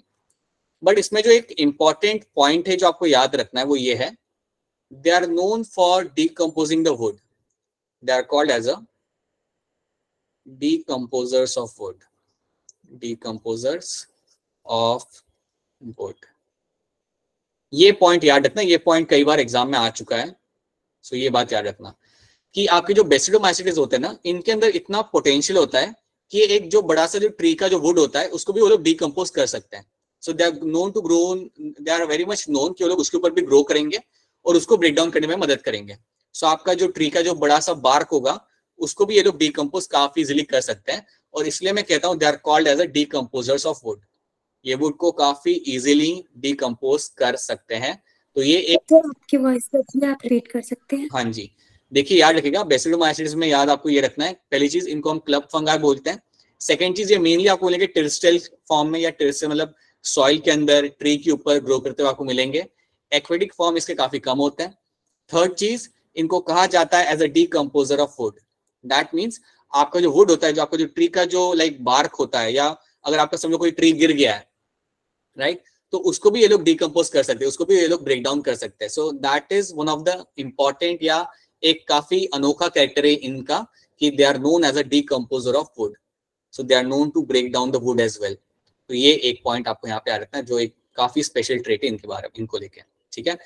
बट इसमें जो एक इंपॉर्टेंट पॉइंट है जो आपको याद रखना है वो ये है, they are known for decomposing the wood. They are called as a decomposers of wood. Decomposers of wood. ये पॉइंट याद रखना, ये पॉइंट कई बार एग्जाम में आ चुका है। सो ये बात याद रखना कि आपके जो बेसिडोमाइसिटिस होते हैं ना, इनके अंदर इतना पोटेंशियल होता है कि एक जो बड़ा सा जो ट्री का जो वुड होता है उसको भी वो लोग डिकम्पोज कर सकते हैं। So they are known to grow, they are very much known कि वो लोग उसके ऊपर भी ग्रो करेंगे और उसको ब्रेक डाउन करने में मदद करेंगे। सो आपका जो ट्री का जो बड़ा सा बार्क होगा उसको भी ये लोग डिकम्पोज काफी इजीली कर सकते हैं, और इसलिए मैं कहता हूँ they are called as a decomposers of wood. ये वुड को काफी इजीली डिकम्पोज कर सकते हैं। तो ये एक तो आपकी वॉइस बदली, आप रिपीट कर सकते हैं? हाँ जी, देखिए याद रखिएगा बेसिडोमाइसिटिस में याद आपको ये रखना है, पहली चीज इनको हम क्लब फंगाई बोलते हैं। सेकंड चीज ये मेनली आपको बोलेंगे टेरेस्ट्रियल फॉर्म में, या टेरेस्ट्रियल मतलब सॉइल के अंदर ट्री के ऊपर ग्रो करते हुए आपको मिलेंगे। एक्वेटिक फॉर्म इसके काफी कम होते हैं। थर्ड चीज, इनको कहा जाता है as a decomposer of wood. That means आपका जो वुड होता है, जो आपका जो ट्री का जो लाइक बार्क होता है, या अगर आपका समझो कोई ट्री गिर गया है, राइट, तो उसको भी ये लोग डिकम्पोज कर सकते हैं, उसको भी ये लोग ब्रेक डाउन कर सकते हैं। So that is one of the important या एक काफी अनोखा कैरेक्टर है इनका कि they are known as a decomposer of wood. So they are known to break down the wood as well. तो ये एक पॉइंट आपको यहाँ पे आ रखना है जो एक काफी स्पेशल ट्रेट है इनके बारे में, इनको लेके। ठीक है,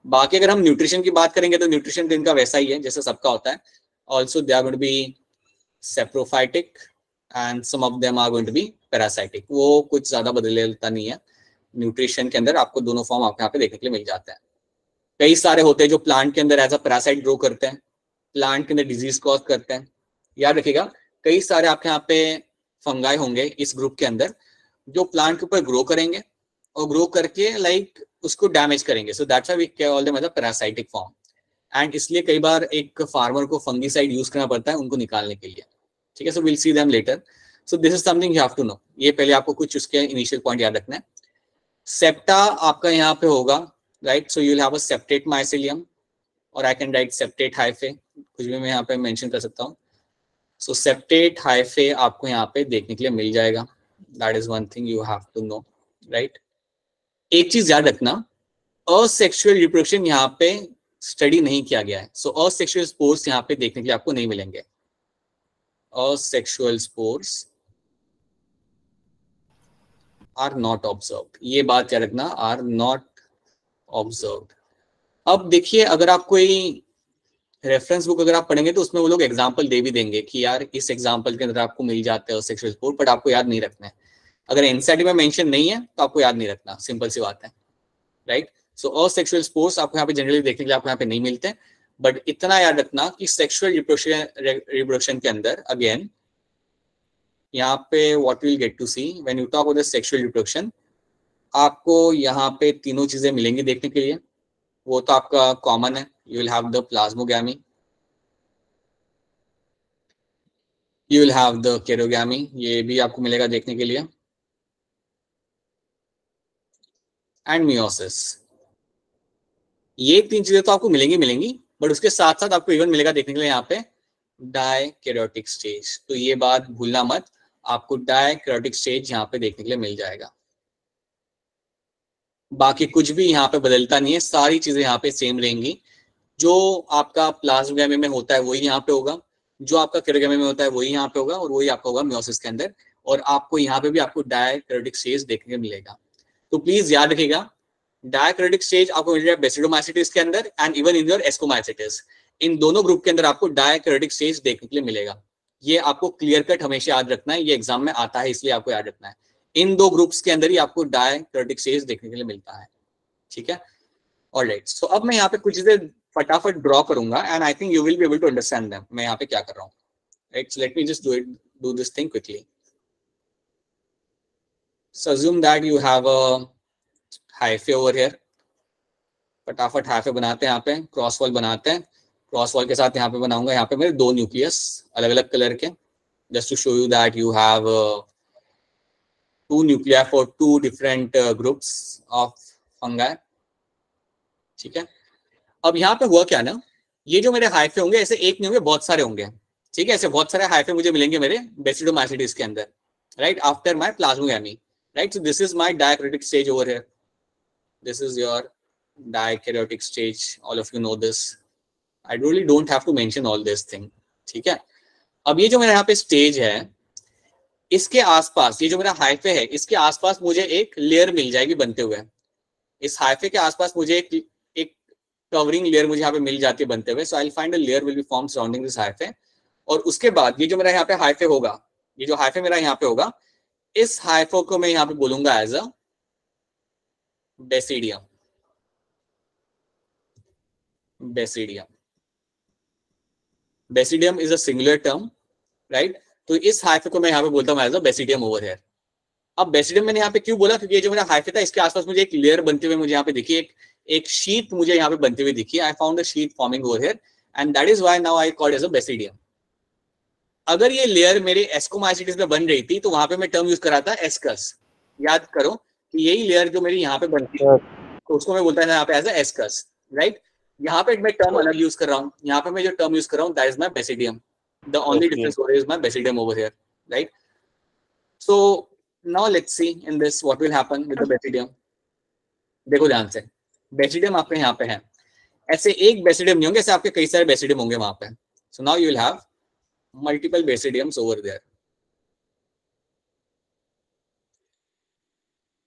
बाकी अगर हम न्यूट्रिशन की बात करेंगे तो न्यूट्रिशन इनका वैसा ही है जैसे सबका होता है. Also they are going to be saprophytic and some of them are going to be parasitic. वो कुछ ज्यादा बदलता नहीं है. न्यूट्रिशन के अंदर आपको दोनों फॉर्म आपको यहाँ पे देखने के लिए मिल जाते हैं. कई सारे होते हैं जो प्लांट के अंदर एज अ पैरासाइट ग्रो करते हैं, प्लांट के अंदर डिजीज कॉज करते हैं. याद रखिएगा कई सारे आपके यहाँ पे फंगाई होंगे इस ग्रुप के अंदर जो प्लांट के ऊपर ग्रो करेंगे और ग्रो करके लाइक उसको डैमेज करेंगे. So that's why we call them as a parasitic form. And इसलिए कई बार एक फार्मर को फंगीसाइड यूज करना पड़ता है उनको निकालने के लिए. ठीक है, so will see them later. So this is something you have to know. ये पहले आपको कुछ उसके इनिशियल पॉइंट याद रखना है. सेप्टा आपका यहाँ पे होगा, right. So you will have a septate mycelium और I can write septate hyphae, कुछ भी मैं यहाँ पे मेंशन कर सकता हूँ. सो सेप्टेट हाइफे आपको यहाँ पे देखने के लिए मिल जाएगा. That is one thing you have to know, right. एक चीज याद रखना, असेक्सुअल रिप्रोडक्शन यहाँ पे स्टडी नहीं किया गया है. सो असेक्सुअल स्पोर्स यहाँ पे देखने के लिए आपको नहीं मिलेंगे. Asexual spores are not observed. ये बात याद रखना, आर नॉट ऑब्जर्व्ड. अब देखिए अगर आप कोई रेफरेंस बुक अगर आप पढ़ेंगे तो उसमें वो लोग एग्जांपल दे भी देंगे कि यार इस एग्जांपल के अंदर आपको मिल जाते हैं सेक्सुअल स्पोर्स, बट आपको याद नहीं रखना है. अगर एनसीईआरटी में मेंशन नहीं है तो आपको याद नहीं रखना, सिंपल सी बात है, राइट. सो असेक्सुअल स्पोर्स आपको यहाँ पे जनरली देखने के लिए आपको यहाँ पे नहीं मिलते. बट इतना याद रखना कि सेक्सुअल रिप्रोडक्शन के अंदर अगेन यहाँ पे what will get to see when you talk about the sexual reproduction, आपको यहाँ पे तीनों चीजें मिलेंगी देखने के लिए. वो तो आपका कॉमन है. You will have the plasmogamy, you will have the kerogamy, ये भी आपको मिलेगा देखने के लिए, एंड मियोसिस. ये तीन चीजें तो आपको मिलेंगी, बट उसके साथ साथ आपको इवन मिलेगा देखने के लिए यहाँ पे डायकैरियोटिक स्टेज. तो ये बात भूलना मत, आपको डायकैरियोटिक स्टेज यहाँ पे देखने के लिए मिल जाएगा. बाकी कुछ भी यहाँ पे बदलता नहीं है, सारी चीजें यहाँ पे सेम रहेंगी. जो आपका प्लाज्मोगैमी में होता है वही यहाँ पे होगा, जो आपका केरोगैमी में होता है वही यहाँ पे होगा, और वही आपका होगा मियोसिस के अंदर. और आपको यहाँ पे भी आपको डायकैरियोटिक स्टेज देखने को मिलेगा. तो प्लीज याद रखिएगा डायकैरियोटिक स्टेज आपको मिल जाएगा बेसिडोमाइसिटिस के अंदर and even in your ascomycetes. इन दोनों ग्रुप के अंदर आपको डायकैरियोटिक स्टेज देखने के लिए मिलेगा. ये आपको क्लियर कट हमेशा याद रखना है, ये एग्जाम में आता है इसलिए आपको याद रखना है. इन दो ग्रुप्स के अंदर ही आपको डायकैरियोटिक स्टेज देखने के लिए मिलता है. ठीक है, ऑलराइट. सो अब मैं यहाँ पे कुछ चीजें फटाफट ड्रॉ करूंगा and I think you will be able to understand them. मैं यहाँ पे क्या कर रहा हूँ, right. So let me just do this thing quickly. So assume that you have a hyphae over here. फटाफट हाइफे बनाते हैं, यहाँ पे क्रॉस वॉल बनाते हैं. क्रॉस वॉल के साथ यहाँ पे बनाऊंगा यहाँ पे मेरे दो न्यूक्लियस अलग अलग कलर के, just to show you that you have two nuclei for two different groups of fungi. ठीक है, अब यहाँ पे हुआ क्या ना, ये जो मेरे हाइफे होंगे ऐसे एक नहीं होंगे, बहुत सारे होंगे. ठीक है, ऐसे बहुत सारे हाइफे मुझे मिलेंगे मेरे बेसिडोमाइसिटिस के अंदर, right, after my plasmogamy, right. So this is my dikaryotic stage over here. This is your dikaryotic stage, all of you know this. I really don't have to mention all this thing. ठीक है, अब ये जो मेरा यहाँ पे स्टेज है इसके आसपास, ये जो मेरा हाइफे है इसके आसपास मुझे एक लेयर मिल जाएगी बनते हुए. इस हाइफे के आसपास मुझे एक कवरिंग लेयर मुझे यहाँ पे मिल जाती है बनते हुए. So I will find a layer will be form surrounding this hyphae. और उसके बाद ये जो मेरा यहाँ पे हाइफे होगा, ये जो हाइफे मेरा यहाँ पे होगा, इस हाइफे को मैं यहाँ पे बोलूंगा as a basidium. Basidium, basidium is a singular term, right. तो इस हाइफे को मैं यहाँ पे बोलता हूँ as a basidium over here. अब बेसिडियम मैंने यहाँ पे क्यों बोला, क्योंकि ये जो मेरा हाइफे था इसके आसपास मुझे एक लेयर बनते हुए मुझे यहाँ पे दिखी, एक शीट मुझे यहाँ पे बनती हुई दिखी. I found a sheet forming over here and that is why now I called as a basidium. अगर ये लेयर मेरे एस्कोमाइसिटिस में बन रही थी तो वहां पे मैं टर्म यूज करा था एस्कस. याद करो कि यही लेयर जो मेरी यहाँ पे बनती है तो उसको मैं बोलता है यहाँ पे एज अ एस्कस, राइट. यहाँ पे मैं टर्म अलग यूज कर रहा हूँ, यहाँ पे मैं जो टर्म यूज कर रहा हूँ that is my basidium. The only difference over is my basidium over here, right. So now let's C in this what will happen with the basidium. देखो ध्यान से, बेसिडियम आपके यहाँ पे है, ऐसे एक बेसिडियम नहीं होंगे, ऐसे आपके कई सारे बेसिडियम होंगे वहां पे. So now you will have multiple basidiums over there.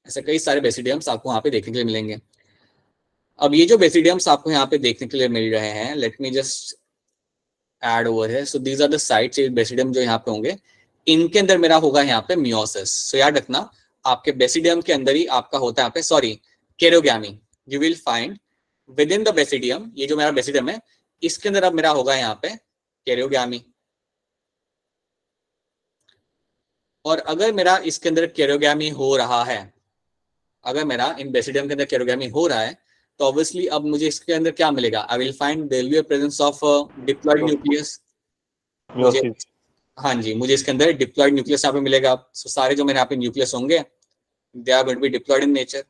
ऐसे कई सारे बेसिडियम्स आपको वहां पे देखने के लिए मिलेंगे. अब ये जो बेसिडियम्स आपको यहाँ पे देखने के लिए मिल रहे हैं, let me just add over है। So these are the sites basidium जो यहाँ पे होंगे, इनके अंदर मेरा होगा यहाँ पे मियोसिस। सो याद रखना आपके बेसिडियम के अंदर ही आपका होता है यहाँ पे, sorry, karyogamy. You will find within the basidium, ये जो मेरा बेसिडियम है इसके अंदर अब मेरा होगा यहाँ पे केरोगैमी। और अगर मेरा इसके अंदर केरोगैमी हो रहा है, अगर मेरा इन बेसिडियम के अंदर केरोगैमी हो रहा है, तो ऑब्वियसली अब मुझे इसके अंदर क्या मिलेगा? I will find there will be a presence of diploid nucleus. मुझे, हाँ जी, मुझे इसके अंदर डिप्लॉयड न्यूक्लियस यहाँ पे मिलेगा। सो सारे जो मेरे यहाँ पे न्यूक्लियस होंगे they are going to be diploid in nature.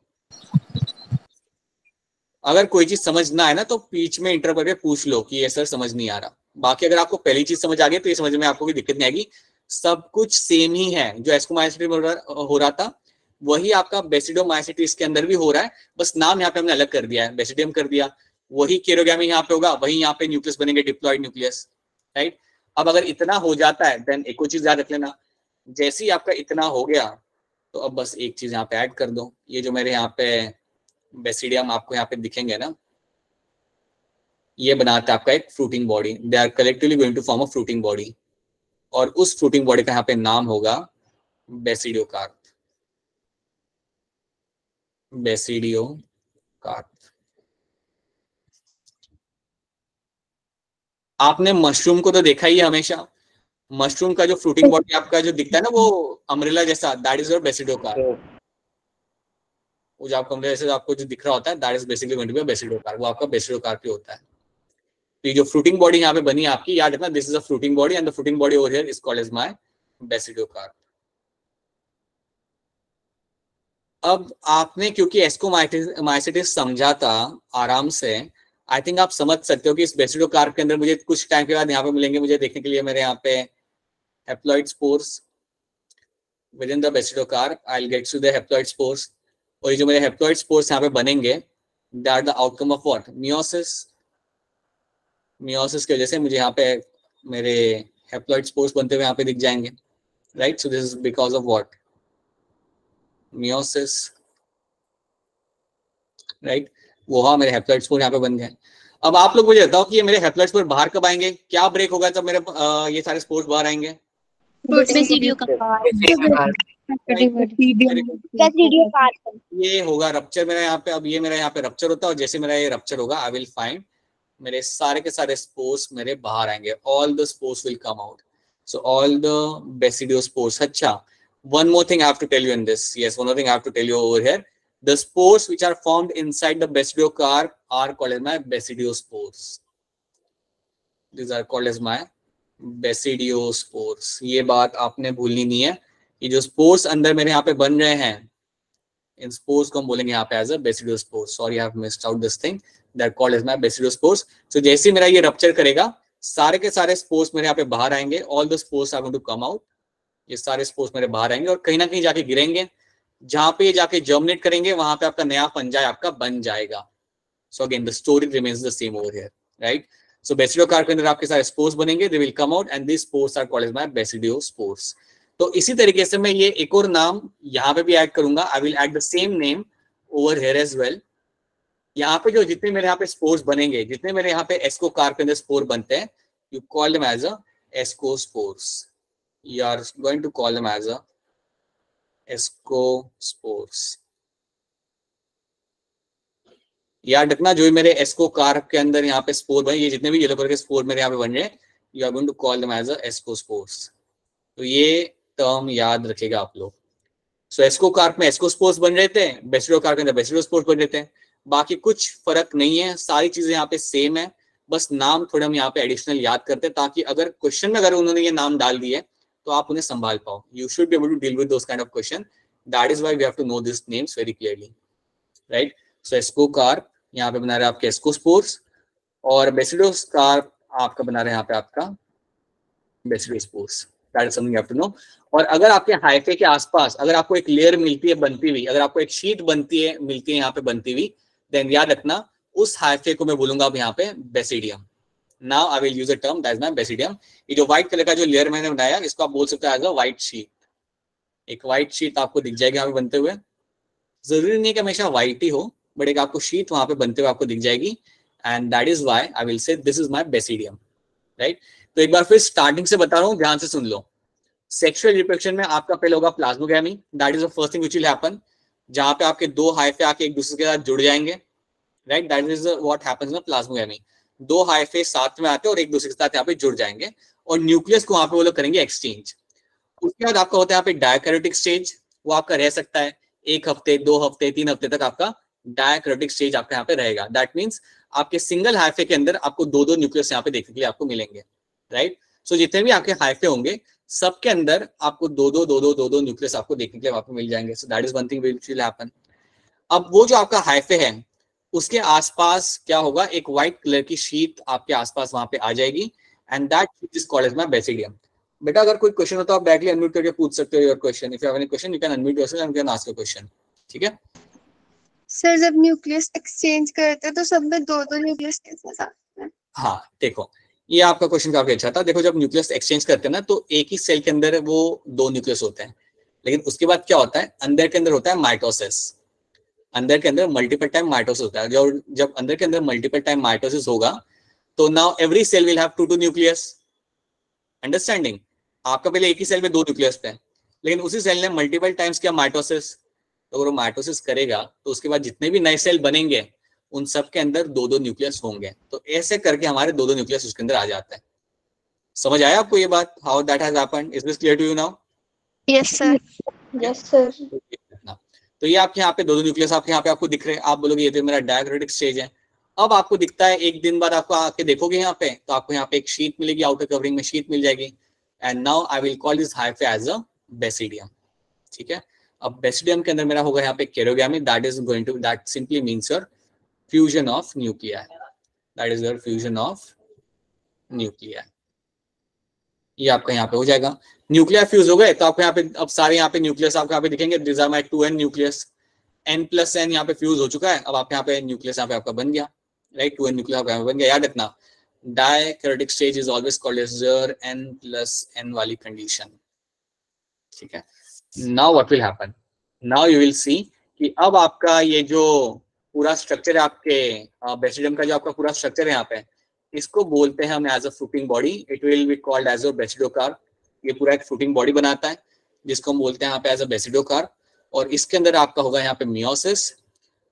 अगर कोई चीज समझ ना आए ना तो बीच में इंटरप्ट करके पूछ लो कि ये सर समझ नहीं आ रहा। बाकी अगर आपको पहली चीज समझ आ गई तो ये समझ में आपको कोई दिक्कत नहीं आएगी। सब कुछ सेम ही है, जो एस्कोमाइसिटी हो रहा था वही आपका बेसिडोमाइसिटिस के अंदर भी हो रहा है, बस नाम यहाँ पे हमने अलग कर दिया है, बेसिडियम कर दिया। वही केरोगैमी यहाँ पे होगा, वही यहाँ पे न्यूक्लियस बनेंगे, डिप्लॉयड न्यूक्लियस, राइट। अब अगर इतना हो जाता है देन एक और चीज याद रख लेना, जैसे ही आपका इतना हो गया तो अब बस एक चीज यहाँ पे ऐड कर दो। ये जो मेरे यहाँ पे बेसिडियम आपको यहाँ पे दिखेंगे ना, ये बनाता है आपका एक fruiting body. They are collectively going to form a fruiting body, और उस फ्रूटिंग बॉडी का यहाँ पे नाम होगा बेसिडियोकार्प। बेसिडियोकार्प। आपने मशरूम को तो देखा ही है हमेशा, मशरूम का जो फ्रूटिंग बॉडी आपका जो दिखता है ना वो अम्ब्रेला जैसा, दैट इज योर बेसिडियोकार्प। वो जो आपको अम्ब्रेला जैसा आपको जो दिख रहा होता है that is basically going to be basidiocarp, वो आपका बेसिडियोकार्प ही होता है। तो ये जो फ्रूटिंग बॉडी यहाँ पे बनी आपकी, याद रखना this is a fruiting body and the fruiting body over here is called as my basidiocarp. अब आपने क्योंकि एस्कोमाइसिटिस समझा था आराम से, आई थिंक आप समझ सकते हो कि इस बेसिडियोकार्प के अंदर मुझे कुछ टाइम के बाद यहाँ पे मिलेंगे मुझे देखने के लिए मेरे यहाँ पे haploid spores within the basidiocarp. I will get to the haploid spores, और ये जो मेरे हैप्लॉइड स्पोर्स यहाँ पे बनेंगे that are the outcome of what? Meiosis. Meiosis की वजह से मुझे यहाँ पे मेरे हैप्लॉइड स्पोर्स बनते हुए यहाँ पे दिख जाएंगे, right. So this is because of what? Meiosis, right. वो हाँ मेरे हैप्लॉइड स्पोर यहाँ पे बन गए। अब आप लोग मुझे बताओ कि ये मेरे हैप्लॉइड स्पोर बाहर कब आएंगे? क्या ब्रेक होगा जब मेरे ये सारे स्पोर्स बाहर आएंगे? ये होगा रप्चर मेरा यहाँ पे। अब ये मेरा यहाँ पे रप्चर होता है, और जैसे मेरा ये रप्चर होगा आई विल फाइंड मेरे सारे के सारे स्पोर्स मेरे बाहर आएंगे, all the spores will come out. So all the basidiospores. अच्छा, one more thing I have to tell you in this. Yes, one more thing I have to tell you over here. The spores which are formed inside the basidiocarp are called as my basidiospores. These are called as my basidiospores. ये बात आपने भूलनी नहीं है। ये जो स्पोर्स अंदर मेरे यहाँ पे बन रहे हैं, इन स्पोर्स को हम बोलेंगे यहाँ पे as a basidiospores. Sorry I have missed out this thing, that called as my basidiospores. So जैसे ही मेरा ये रप्चर करेगा सारे के सारे स्पोर्स मेरे यहाँ पे बाहर आएंगे, all the spores are going to come out. ये सारे स्पोर्स मेरे बाहर आएंगे और कहीं ना कहीं जाके गिरेंगे, जहां पे जाके जर्मिनेट करेंगे वहां पे आपका नया फंजाई आपका बन जाएगा। So again the story remains the same over here, right. So basidiocarp के अंदर आपके सारे स्पोर्स बनेंगे, they will come out and this spores are called as my basidiospores. तो इसी तरीके से मैं ये एक और नाम यहाँ पे भी ऐड करूंगा। I will add the same name over here as well. यहाँ पे जो जितने मेरे यहाँ पे स्पोर्स बनेंगे, जितने मेरे यहाँ पे एस्कोकार्प के अंदर स्पोर बनते हैं, you call them as a ascospores. You are going to call them as a ascospores. याद रखना जो मेरे एस्कोकार्प के अंदर यहाँ पे स्पोर बने, ये जितने भी येलो कलर के स्पोर मेरे यहाँ पे बन रहे हैं, you are going to call them as a ascospores. तो ये टर्म याद रखेगा आप लोग। सो एस्कोकार्प में एस्कोस्पोर्स बन रहे थे, बेसिडियोकार्प के अंदर बेसिडियोस्पोर्स बन रहे थे। बाकी कुछ फर्क नहीं है, सारी चीजें यहाँ पे सेम है, बस नाम थोड़े हम यहाँ पे एडिशनल याद करते हैं ताकि अगर क्वेश्चन में अगर उन्होंने ये नाम डाल दिए तो आप उन्हें संभाल पाओ। You should be able to deal with those kind of question, that is why we have to know this names very clearly, right. So ascocarp यहाँ पे बना रहे हैं आपके एस्कोस्पोर्स, और बेसिडियोकार्प आपका बना रहे हैं यहाँ पे आपका basidiospores. That is something you have to know. और अगर आपके हाइफे के आसपास अगर आपको एक लेयर मिलती है बनती हुई, अगर आपको एक शीट बनती है मिलती है यहाँ पे बनती हुई, देन याद रखना उस हाइफे को मैं बोलूंगा अब यहाँ पे basidium. Now I will use a term that is my basidium. ये जो व्हाइट कलर का जो लेयर मैंने बनाया इसको आप बोल सकते हो एज अ व्हाइट शीट। एक व्हाइट शीट आपको दिख जाएगी यहाँ पे बनते हुए। जरूरी नहीं है कि हमेशा व्हाइट ही हो, बट एक आपको शीट वहां पे बनते हुए आपको दिख जाएगी, and that is why I will say this is my basidium, right. तो एक बार फिर स्टार्टिंग से बता रहा हूँ, ध्यान से सुन लो। सेक्सुअल रिप्रोडक्शन में आपका पहले होगा plasmogamy, that is the first thing which will happen, जहां पे आपके दो हाइफे आके एक दूसरे के साथ जुड़ जाएंगे, right. That is what happens in plasmogamy. दो हाइफे साथ में आते हैं और एक दूसरे के साथ यहाँ पे जुड़ जाएंगे, और न्यूक्लियस को वहां पे वो लोग करेंगे एक्सचेंज। उसके बाद आपका होता है यहाँ पे डायकैरियोटिक स्टेज, वो आपका रह सकता है 1 हफ्ते, 2 हफ्ते, 3 हफ्ते तक आपका डायकैरियोटिक स्टेज आपका यहाँ पे रहेगा। दैट मीन्स आपके सिंगल हाइफे के अंदर आपको 2-2 न्यूक्लियस यहाँ पे देखने के लिए आपको मिलेंगे, राइट। सो जितने भी आपके हाइफे होंगे सबके अंदर आपको 2-2 न्यूक्लियस आपको देखने के लिए वहां पे मिल जाएंगे। So that is one thing which will happen. अब वो जो आपका हाइफे है उसके आसपास क्या होगा, एक व्हाइट कलर की शीट आपके आसपास वहां पे आ जाएगी, and that sheet is called as my basidium. बेटा अगर कोई क्वेश्चन हो तो आप डायरेक्टली अनम्यूट करके पूछ सकते हो your question. If you have any question you can unmute yourself and can ask your question, ठीक है। सर जब न्यूक्लियस एक्सचेंज करते हैं तो सब में 2-2 न्यूक्लियस कैसे साथ में? हाँ देखो, ये आपका क्वेश्चन काफी अच्छा था। देखो जब न्यूक्लियस एक्सचेंज करते हैं ना तो एक ही सेल के अंदर वो 2 न्यूक्लियस होते हैं, लेकिन उसके बाद क्या होता है, अंदर के अंदर होता है माइटोसिस। अंदर के अंदर मल्टीपल टाइम माइटोसिस होता है। जब अंदर के अंदर मल्टीपल टाइम माइटोसिस होगा तो now every cell will have 2-2 nucleus. Understanding? आपका पहले एक ही सेल में 2 न्यूक्लियस थे, लेकिन उसी सेल ने मल्टीपल टाइम्स किया माइटोसिस, तो अगर वो माइटोसिस करेगा तो उसके बाद जितने भी नए सेल बनेंगे उन सब के अंदर 2-2 न्यूक्लियस होंगे। तो ऐसे करके हमारे 2-2 न्यूक्लियस उसके अंदर आ जाते हैं। समझ आया आपको ये बात, how that has happened? Is this clear to you now? Yes sir. Yes sir. तो ये आपके यहाँ पे 2-2 न्यूक्लियस आपके यहाँ पे आपको दिख रहे हैं। आप बोलोगे ये तो मेरा डायकैरियोटिक स्टेज है। अब आपको दिखता है, एक दिन बाद आपको आके देखोगे यहाँ पे, तो आपको यहाँ पे एक शीट मिलेगी, आउटर कवरिंग में शीट मिल जाएगी, and now I will call this hyphae as a basidium, ठीक है। अब बेसिडियम के अंदर मेरा होगा यहाँ पे karyogamy, that is going to, that simply means your fusion of nuclei, that is your fusion of nuclei. ये आपका यहाँ पे हो जाएगा। न्यूक्लियर फ्यूज हो गए तो आपको यहाँ पे अब सारे यहाँ पे न्यूक्लियस आपको यहाँ पे दिखेंगे। This are my 2n nucleus, n+n यहाँ पे फ्यूज हो चुका है। अब आप यहाँ पे न्यूक्लियस यहाँ पे आपका बन गया, राइट। 2n न्यूक्लियस आपका बन गया। याद रखना, dikaryotic stage is always called as your n+n वाली कंडीशन, ठीक है। Now what will happen, now you will see कि अब आपका ये जो पूरा स्ट्रक्चर है आपके बेसिडियम का, जो आपका पूरा स्ट्रक्चर है यहाँ पे, इसको बोलते हैं हम as a fruiting body. It will be called as a basidiocarp. ये पूरा एक फ्रूटिंग बॉडी बनाता है जिसको हम बोलते हैं यहाँ पे एज अ बेसिडोकार्प। और इसके अंदर आपका होगा यहाँ पे मियोसिस।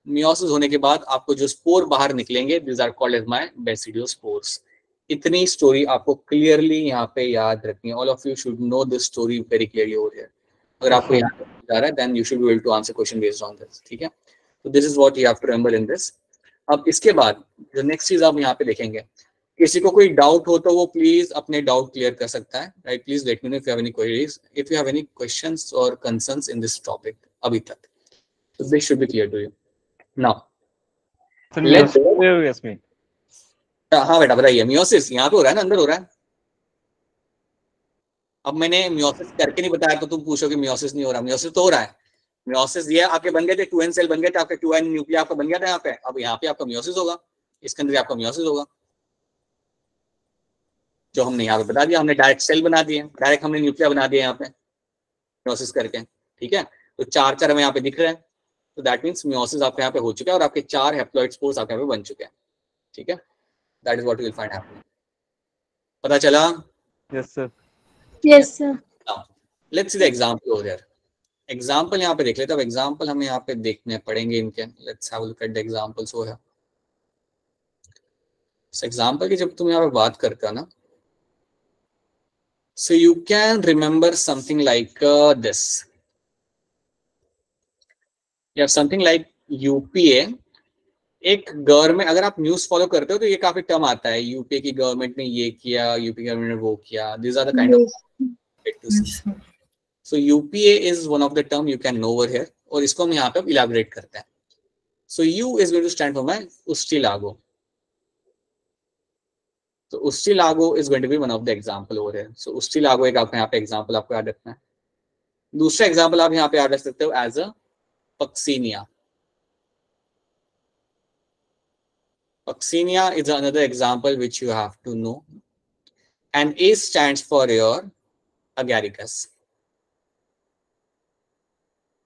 मियोसिस होने के बाद आपको जो स्पोर बाहर निकलेंगे, this are called as my basidiospores. इतनी स्टोरी आपको क्लियरली यहाँ पे याद रखनी है। All of you should know this story very clearly over here. अगर आपको यहाँ पे जा रहा है then you should be able to answer question based on this, ठीक है। तो this is what you have to remember in this. अब इसके बाद जो नेक्स्ट चीज आप यहाँ पे देखेंगे, किसी को कोई डाउट हो तो वो प्लीज अपने डाउट क्लियर कर सकता है, right. Please let me know if you have any queries, if you have any questions और कंसर्न्स इन दिस टॉपिक अभी तक, so this should be clear to you now. Let's हाँ बेटा बताइए, मियोसिस यहाँ पे हो रहा है ना, अंदर हो रहा है। अब मैंने मियोसिस करके नहीं बताया तो तुम पूछोगे मियोसिस नहीं हो रहा। मियोसिस तो हो रहा है। मियोसिस ये आपके बन गए थे 2n सेल बन गए थे, आपके 2n न्यूक्लिया आपका बन गया था यहाँ पे। अब यहाँ पे आपका मियोसिस होगा, इसके अंदर आपका मियोसिस होगा, जो हमने यहाँ पे बता दिया। हमने डायरेक्ट सेल बना दिए, डायरेक्ट हमने न्यूक्लिया बना दिया यहाँ पे मियोसिस करके, ठीक है। तो 4 हमें यहाँ पे दिख रहे हैं, तो दैट मीन्स मियोसिस आपके यहाँ पे हो चुका है और आपके 4 हैप्लॉइड स्पोर्स आपके यहाँ पे बन चुके हैं, ठीक है। That is what you will find happening. पता चला? Yes sir. Yes sir. Now let's see the example over here. Example यहाँ पे देख लेते हैं। अब एग्जांपल हमें यहाँ पे देखने पड़ेंगे इनके। Let's have a look at the examples over here. इस एग्जांपल की जब तुम यहाँ पे बात करते हो ना, so you can remember something like this. You have something like UPA। एक गवर्नमेंट, अगर आप न्यूज फॉलो करते हो तो ये काफी टर्म आता है, यूपीए की गवर्नमेंट ने ये किया, यूपी गवर्नमेंट ने वो किया। This are the kind of, so UPA is one of the term you can know over here, और इसको हम यहाँ पे इलैबोरेट करते हैं। So U is going to stand for my ustilago. So ustilago is going to be one of the example over here. So ustilago एक आपका यहाँ पे एग्जांपल आपको याद रखना है। दूसरा एग्जांपल आप यहाँ पे याद रख सकते हो as a Puccinia. Paccinia is another example which you have to know, and A stands for your agaricus.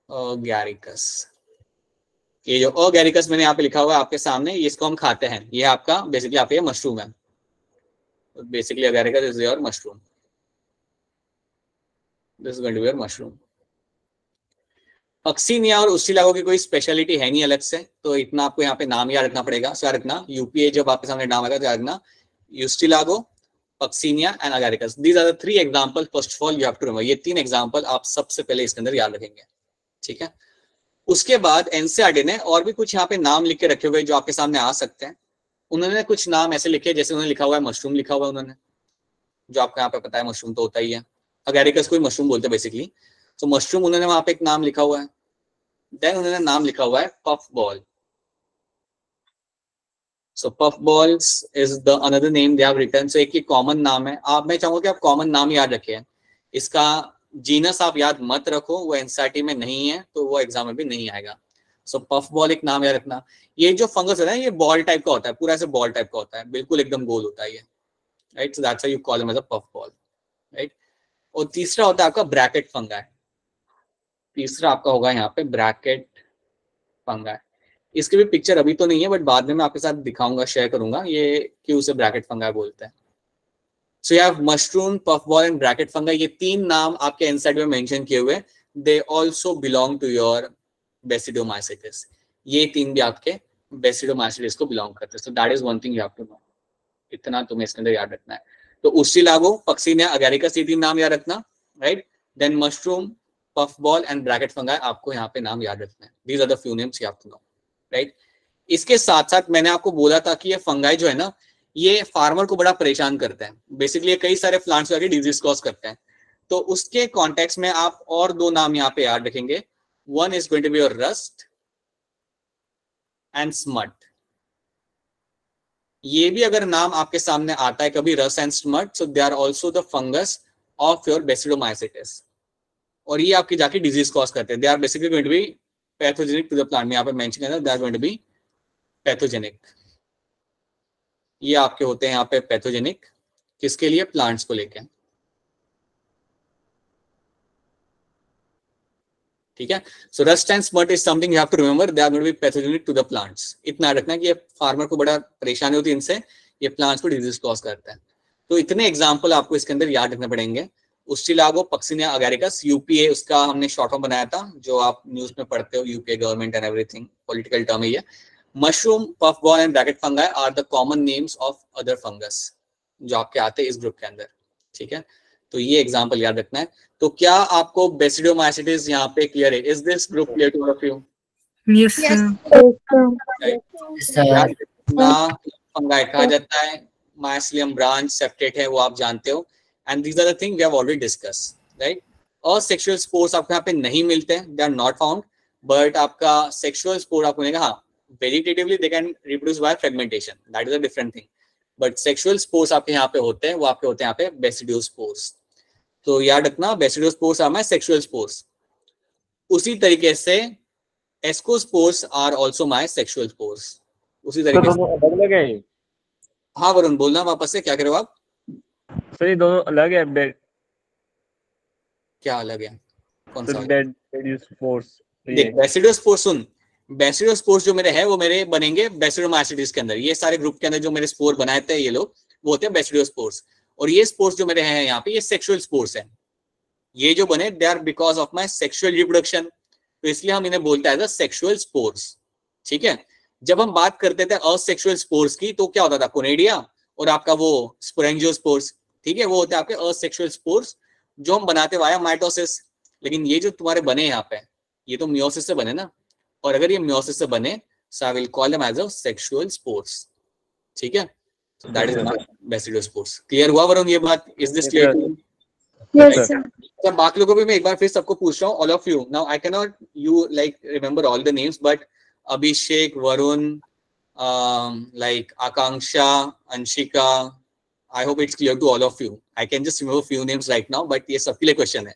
Agaricus. ये जो अगैरिकस मैंने यहाँ पे लिखा हुआ है आपके सामने, इसको हम खाते हैं, ये आपका बेसिकली आपका मशरूम है। Basically Agaricus is your mushroom, this is going to be your mushroom. Puccinia और उस्टिलागो की कोई स्पेशलिटी है नहीं अलग से, तो इतना आपको यहाँ पे नाम याद रखना पड़ेगा। सो याद रखना यूपीए जब आपके सामने नाम आएगा तो याद रखना ustilago, puccinia and agaricus, these are the 3 example. First of all you have to remember, ये 3 एग्जांपल आप सबसे पहले इसके अंदर याद रखेंगे, ठीक है। उसके बाद एनसीईआरटी ने और भी कुछ यहाँ पे नाम लिख के रखे हुए जो आपके सामने आ सकते हैं। उन्होंने कुछ नाम ऐसे लिखे, जैसे उन्होंने लिखा हुआ है मशरूम लिखा हुआ है उन्होंने, जो आपको यहाँ पे पता है मशरूम तो होता ही है, अगैरिकस को मशरूम बोलते हैं बेसिकली। तो मशरूम उन्होंने वहां पे एक नाम लिखा हुआ है। देन उन्होंने नाम लिखा हुआ है puff ball. So puff balls is the another name they have written. So एक ही कॉमन नाम है। आप, मैं चाहूंगा कि आप कॉमन नाम याद रखें, इसका जीनस आप याद मत रखो, वो एनसीईआरटी में नहीं है तो वो एग्जाम में भी नहीं आएगा। सो पफ बॉल एक नाम याद रखना। ये जो फंगस होता है ये बॉल टाइप का होता है, पूरा ऐसे बॉल टाइप का होता है, बिल्कुल एकदम गोल होता है ये, right. So that's why you call him as a puff ball, right. और तीसरा होता है आपका ब्रैकेट फंगाई। तीसरा आपका होगा यहाँ पे ब्रैकेट फंगाई। इसकी भी पिक्चर अभी तो नहीं है, बट बाद में मैं आपके साथ दिखाऊंगा, शेयर करूंगा ये क्यों उसे ब्रैकेट फंगाई बोलते हैं। So you have mushroom, puff ball and bracket fungi. ये 3 नाम आपके एनसीईआरटी में मेंशन किए हुए, they also belong to your basidiomycetes. ये 3 भी आपके बेसिडोमाइसिटिस को बिलोंग करते हैं। So that is one thing you have to know, इतना तुम्हें इसके अंदर याद रखना है। तो उस्टिलागो, पक्सीनिया, अगैरिकस, ये 3 नाम याद रखना, right. Then mushroom, puff ball and bracket fungi, आपको यहाँ पे नाम याद रखना है। These are the few names you have to know, right. इसके साथ साथ मैंने आपको बोला था कि ये फंगाई जो है ना, ये फार्मर को बड़ा परेशान करते हैं। बेसिकली ये कई सारे प्लांट्स को डिजीज कॉज करते हैं। तो उसके कॉन्टेक्स्ट में आप और 2 नाम यहाँ पे याद रखेंगे। One is going to be your rust and smut. ये भी अगर नाम आपके सामने आता है कभी, rust and smut, so they are also the fungus of your basidiomycetes, और ये आपकी जाके डिजीज कॉज करते हैं। They are basically going to be pathogenic to the plant. में यहाँ पे मेंशन है, they are going to be pathogenic. ये आपके होते हैं यहाँ पे पैथोजेनिक, किसके लिए? प्लांट्स को लेके, ठीक है। So rust and smut is something you have to remember, they are going to be pathogenic to the plants. इतना रखना कि ये फार्मर को बड़ा परेशानी होती है इनसे, ये प्लांट्स को डिजीज कॉज करता है। तो इतने एग्जांपल आपको इसके अंदर याद रखने पड़ेंगे। उस्टिलागो, पक्सीनिया, अगैरिकस, यूपीए उसका हमने शॉर्ट फॉर्म बनाया था, जो आप न्यूज में पढ़ते हो, UPA government and everything, political term है ये। Mushroom, puff ball and bracket fungi are the common names of other fungus जो आपके आते हैं इस ग्रुप के अंदर, ठीक है। तो ये एग्जांपल याद रखना है। तो क्या आपको बेसिडोमाइसिटिस यहाँ पे क्लियर है? Is this group clear to all of you? Yes sir. Fungi कहा जाता है, माइसिलियम ब्रांच सेप्टेट है, वो आप जानते हो। And these are the thing we have already discuss, right. और सेक्सुअल स्पोर्स आपको यहाँ पे नहीं मिलते हैं, they are not found, but आपका सेक्सुअल स्पोर आपको मिलेगा। हाँ, vegetatively they can reproduce by fragmentation, that is a different thing, but sexual spores आपके यहाँ पे होते हैं, वो आपके होते हैं यहाँ पे बेसिडियोस्पोर्स। तो याद रखना, basidiospores are my sexual spores. उसी तरीके से ascospores are also my sexual spores, उसी तरीके से। दोनों अलग अलग है? हाँ वरुण, बोलना वापस से, क्या कह रहे हो आप? सर ये दोनों अलग है? क्या अलग है? कौन सा? बेसिडियोस्पोर्स। देख, बेसिडियोस्पोर्स सुन, बेसिडियोस्पोर्स जो मेरे है वो मेरे बनेंगे बेसिडोमाइसिटिस के अंदर। ये सारे ग्रुप के अंदर जो मेरे स्पोर बनाए थे ये लोग, वो होते हैं बेसिडियोस्पोर्स। और ये स्पोर्स जो मेरे हैं यहाँ पे, ये सेक्सुअल स्पोर्स हैं। ये जो बने they are because of my sexual reproduction, तो इसलिए हम इन्हें बोलते हैं एज अ सेक्सुअल स्पोर्स, ठीक है। जब हम बात करते थे असेक्सुअल स्पोर्स की, तो क्या होता था? कोनेडिया और आपका वो स्पोरेंजियोस्पोर्स, ठीक है, वो होते हैं आपके असेक्सुअल स्पोर्स जो हम बनाते वाया माइटोसिस। लेकिन ये जो तुम्हारे बने यहाँ पे, ये तो मियोसिस से बने ना, और अगर ये मियोसिस से बने, so I will call them as a sexual spores, ठीक है। So that is not basidiospores. Clear हुआ वरुण ये बात? Is this clear? Yes, sir. तो बाकी लोगों को भी मैं एक बार फिर सबको पूछ रहा हूँ, all of you. Now I can not you like remember all the names, but Abhishek, Varun, like Akanksha, Anshika, I hope it's clear to all of you. I can just remember few names right now, but ये सबके लिए क्वेश्चन है।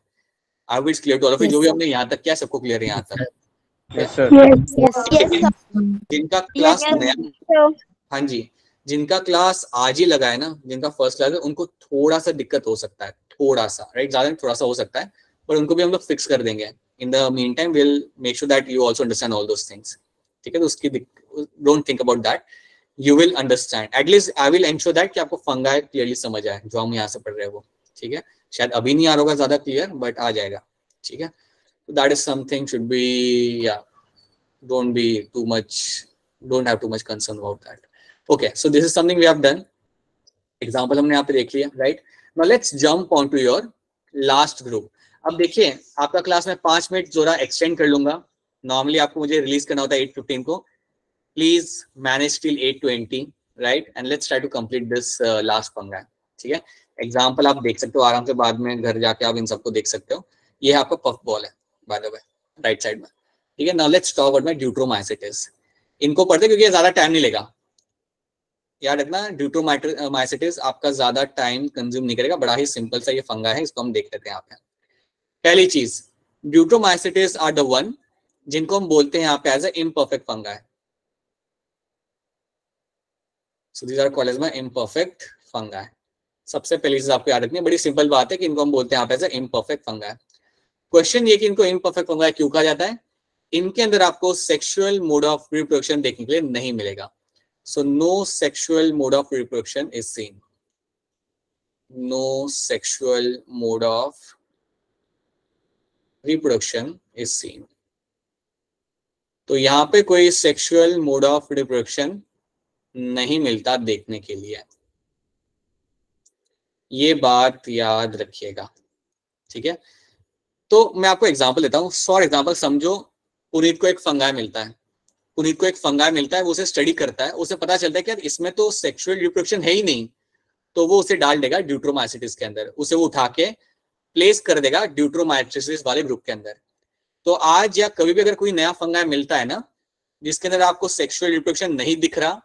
I hope it's clear to all of you. जो भी हमने यहाँ तक किया सबको क्लियर है यहाँ तक? Yes, sir. Yes, जिनका क्लास नया, हाँ जी, जिनका क्लास आज ही लगा है ना, जिनका फर्स्ट क्लास है, उनको थोड़ा सा दिक्कत हो सकता है, थोड़ा सा, राइट, ज्यादा थोड़ा सा हो सकता है, पर उनको भी हम लोग फिक्स कर देंगे। In the mean time will make sure that you also understand all those things, ठीक है, तो उसकी don't think about that, you will understand, at least I will ensure that कि आपको फंगाई क्लियरली समझ आए जो हम यहाँ से पढ़ रहे हैं वो, ठीक है। शायद अभी नहीं आ रहा होगा ज्यादा क्लियर, बट आ जाएगा, ठीक है। That is something should be, या don't be too much, don't have too much concern about that. Okay, so this is something we have done. Example हमने यहाँ पे देख लिया, right? Now let's jump on to your last group. अब देखिए आपका क्लास में 5 मिनट जोरा एक्सटेंड कर लूंगा, नॉर्मली आपको मुझे रिलीज करना होता है 8:15 को, please manage till 8:20, right, and let's try to complete this last पंगा, ठीक है। एग्जाम्पल आप देख सकते हो आराम से, बाद में घर जाके आप इन सबको देख सकते हो। ये आपका पफ बॉल है by the way, right side में, ठीक है। Now let's talk about my deuteromycetes, इनको पढ़ते क्योंकि ये ज्यादा टाइम नहीं लेगा, याद रखना। ड्यूट्रोमाइसिटिस आपका ज्यादा टाइम कंज्यूम नहीं करेगा, बड़ा ही सिंपल सा ये फंगा है, इसको हम देख लेते हैं यहाँ पे। पहली चीज, ड्यूट्रोमाइसिटिस आर द वन जिनको हम बोलते हैं यहाँ पे एज ए इम्परफेक्ट फंगा है। So these are called as my imperfect fungi है। सबसे पहली चीज आपको याद रखनी है, बड़ी सिंपल बात है कि इनको हम बोलते हैं यहाँ पे एज ए इम्परफेक्ट फंगा है। क्वेश्चन ये कि इनको इम्परफेक्ट फंगा क्यों कहा जाता है, इनके अंदर आपको सेक्सुअल मोड ऑफ रिप्रोडक्शन देखने के लिए नहीं मिलेगा। So no sexual mode of reproduction is seen, no sexual mode of reproduction is seen. तो यहाँ पे कोई सेक्सुअल मोड ऑफ रिप्रोडक्शन नहीं मिलता देखने के लिए, ये बात याद रखिएगा, ठीक है। तो मैं आपको एग्जांपल देता हूँ, फॉर एग्जांपल समझो पुनीत को एक फंगाई मिलता है, पुनीत को एक फंगाई मिलता है, वो उसे स्टडी करता है, उसे पता चलता है कि यार इसमें तो सेक्सुअल रिप्रोडक्शन है ही नहीं, तो वो उसे डाल देगा ड्यूट्रोमाइसिटिस के अंदर, उसे वो उठा के प्लेस कर देगा ड्यूट्रोमाइसिटिस वाले ग्रुप के अंदर। तो आज या कभी भी अगर कोई नया फंगाई मिलता है ना जिसके अंदर आपको सेक्सुअल रिप्रोडक्शन नहीं दिख रहा,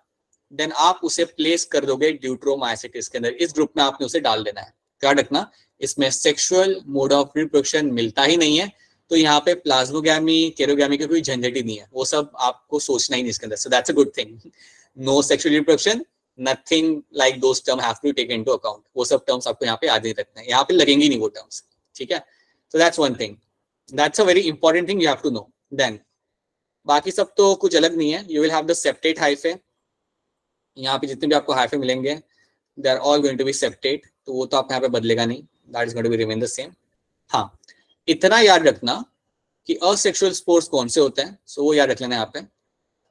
देन आप उसे प्लेस कर दोगे ड्यूट्रोमाइसिटिस के अंदर, इस ग्रुप में आपने उसे डाल देना है। क्या रखना, इसमें सेक्सुअल मोड ऑफ रिप्रोडक्शन मिलता ही नहीं है, तो यहाँ पे प्लाज्मोगैमी केरोगैमी की कोई झंझट ही नहीं है, वो सब आपको सोचना ही नहीं इसके अंदर। So that's a good thing, no sexual reproduction, nothing like those term have to take into account, वो सब टर्म्स आपको यहाँ पे याद नहीं रखना है, यहाँ पे लगेंगी नहीं वो टर्म्स, ठीक है। So that's one thing, that's a very important thing you have to know. Then बाकी सब तो कुछ अलग नहीं है, you will have the septate hyphae, यहाँ पे जितने भी आपको हाइफे मिलेंगे they are all going to be septate, तो वो तो आप यहाँ पे बदलेगा नहीं, that is going to be remain the same. हाँ, इतना याद रखना कि असेक्सुअल स्पोर्स कौन से होते हैं, सो वो याद रख लेना यहाँ पे।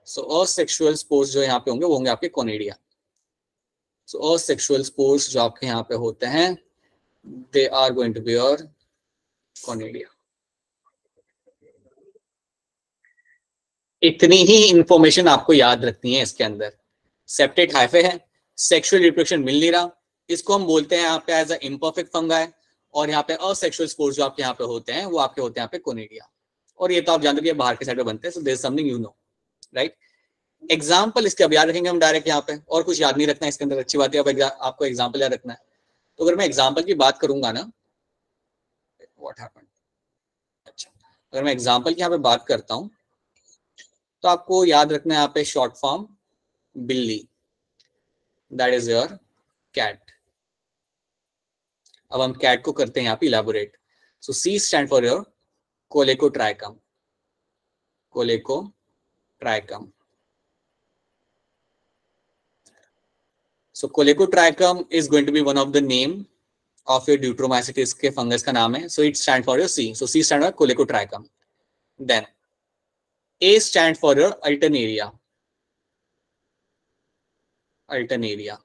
सो असेक्सुअल स्पोर्स जो यहाँ पे होंगे वो होंगे आपके कोनिडिया। सो असेक्सुअल स्पोर्स जो आपके यहाँ पे होते हैं they are going to be your conidia. इतनी ही इंफॉर्मेशन आपको याद रखनी है इसके अंदर। सेप्टेट हाइफे है, सेक्सुअल रिप्रोडक्शन मिल नहीं रहा, इसको हम बोलते हैं यहाँ पे एज अ इम्परफेक्ट फंगाई, और यहाँ पे असेक्सुअल स्पोर्स जो आपके यहाँ पे होते हैं वो आपके होते हैं यहाँ पे कोनिडिया, और ये तो आप जानते हो बाहर के साइड पे बनते हैं। So there is something you know, right. Example इसके अब याद रखेंगे हम डायरेक्ट यहाँ पे, और कुछ याद नहीं रखना है इसके अंदर, अच्छी बात है। अब आपको एग्जाम्पल याद रखना है, तो अगर मैं एग्जाम्पल की बात करूंगा ना, व्हाट हैपेंड, अच्छा, अगर मैं एग्जाम्पल की यहाँ पे बात करता हूँ तो आपको याद रखना है यहाँ पे शॉर्ट फॉर्म बिल्ली, दैट इज योर कैट। अब हम कैट को करते हैं यहाँ पे elaborate. So C stand for your colletotrichum, colletotrichum. So colletotrichum is going to be one of the name of your deuteromycetes के फंगस का नाम है। So it stand for your C, so C stand for colletotrichum. Then A stand for your Alternaria, Alternaria,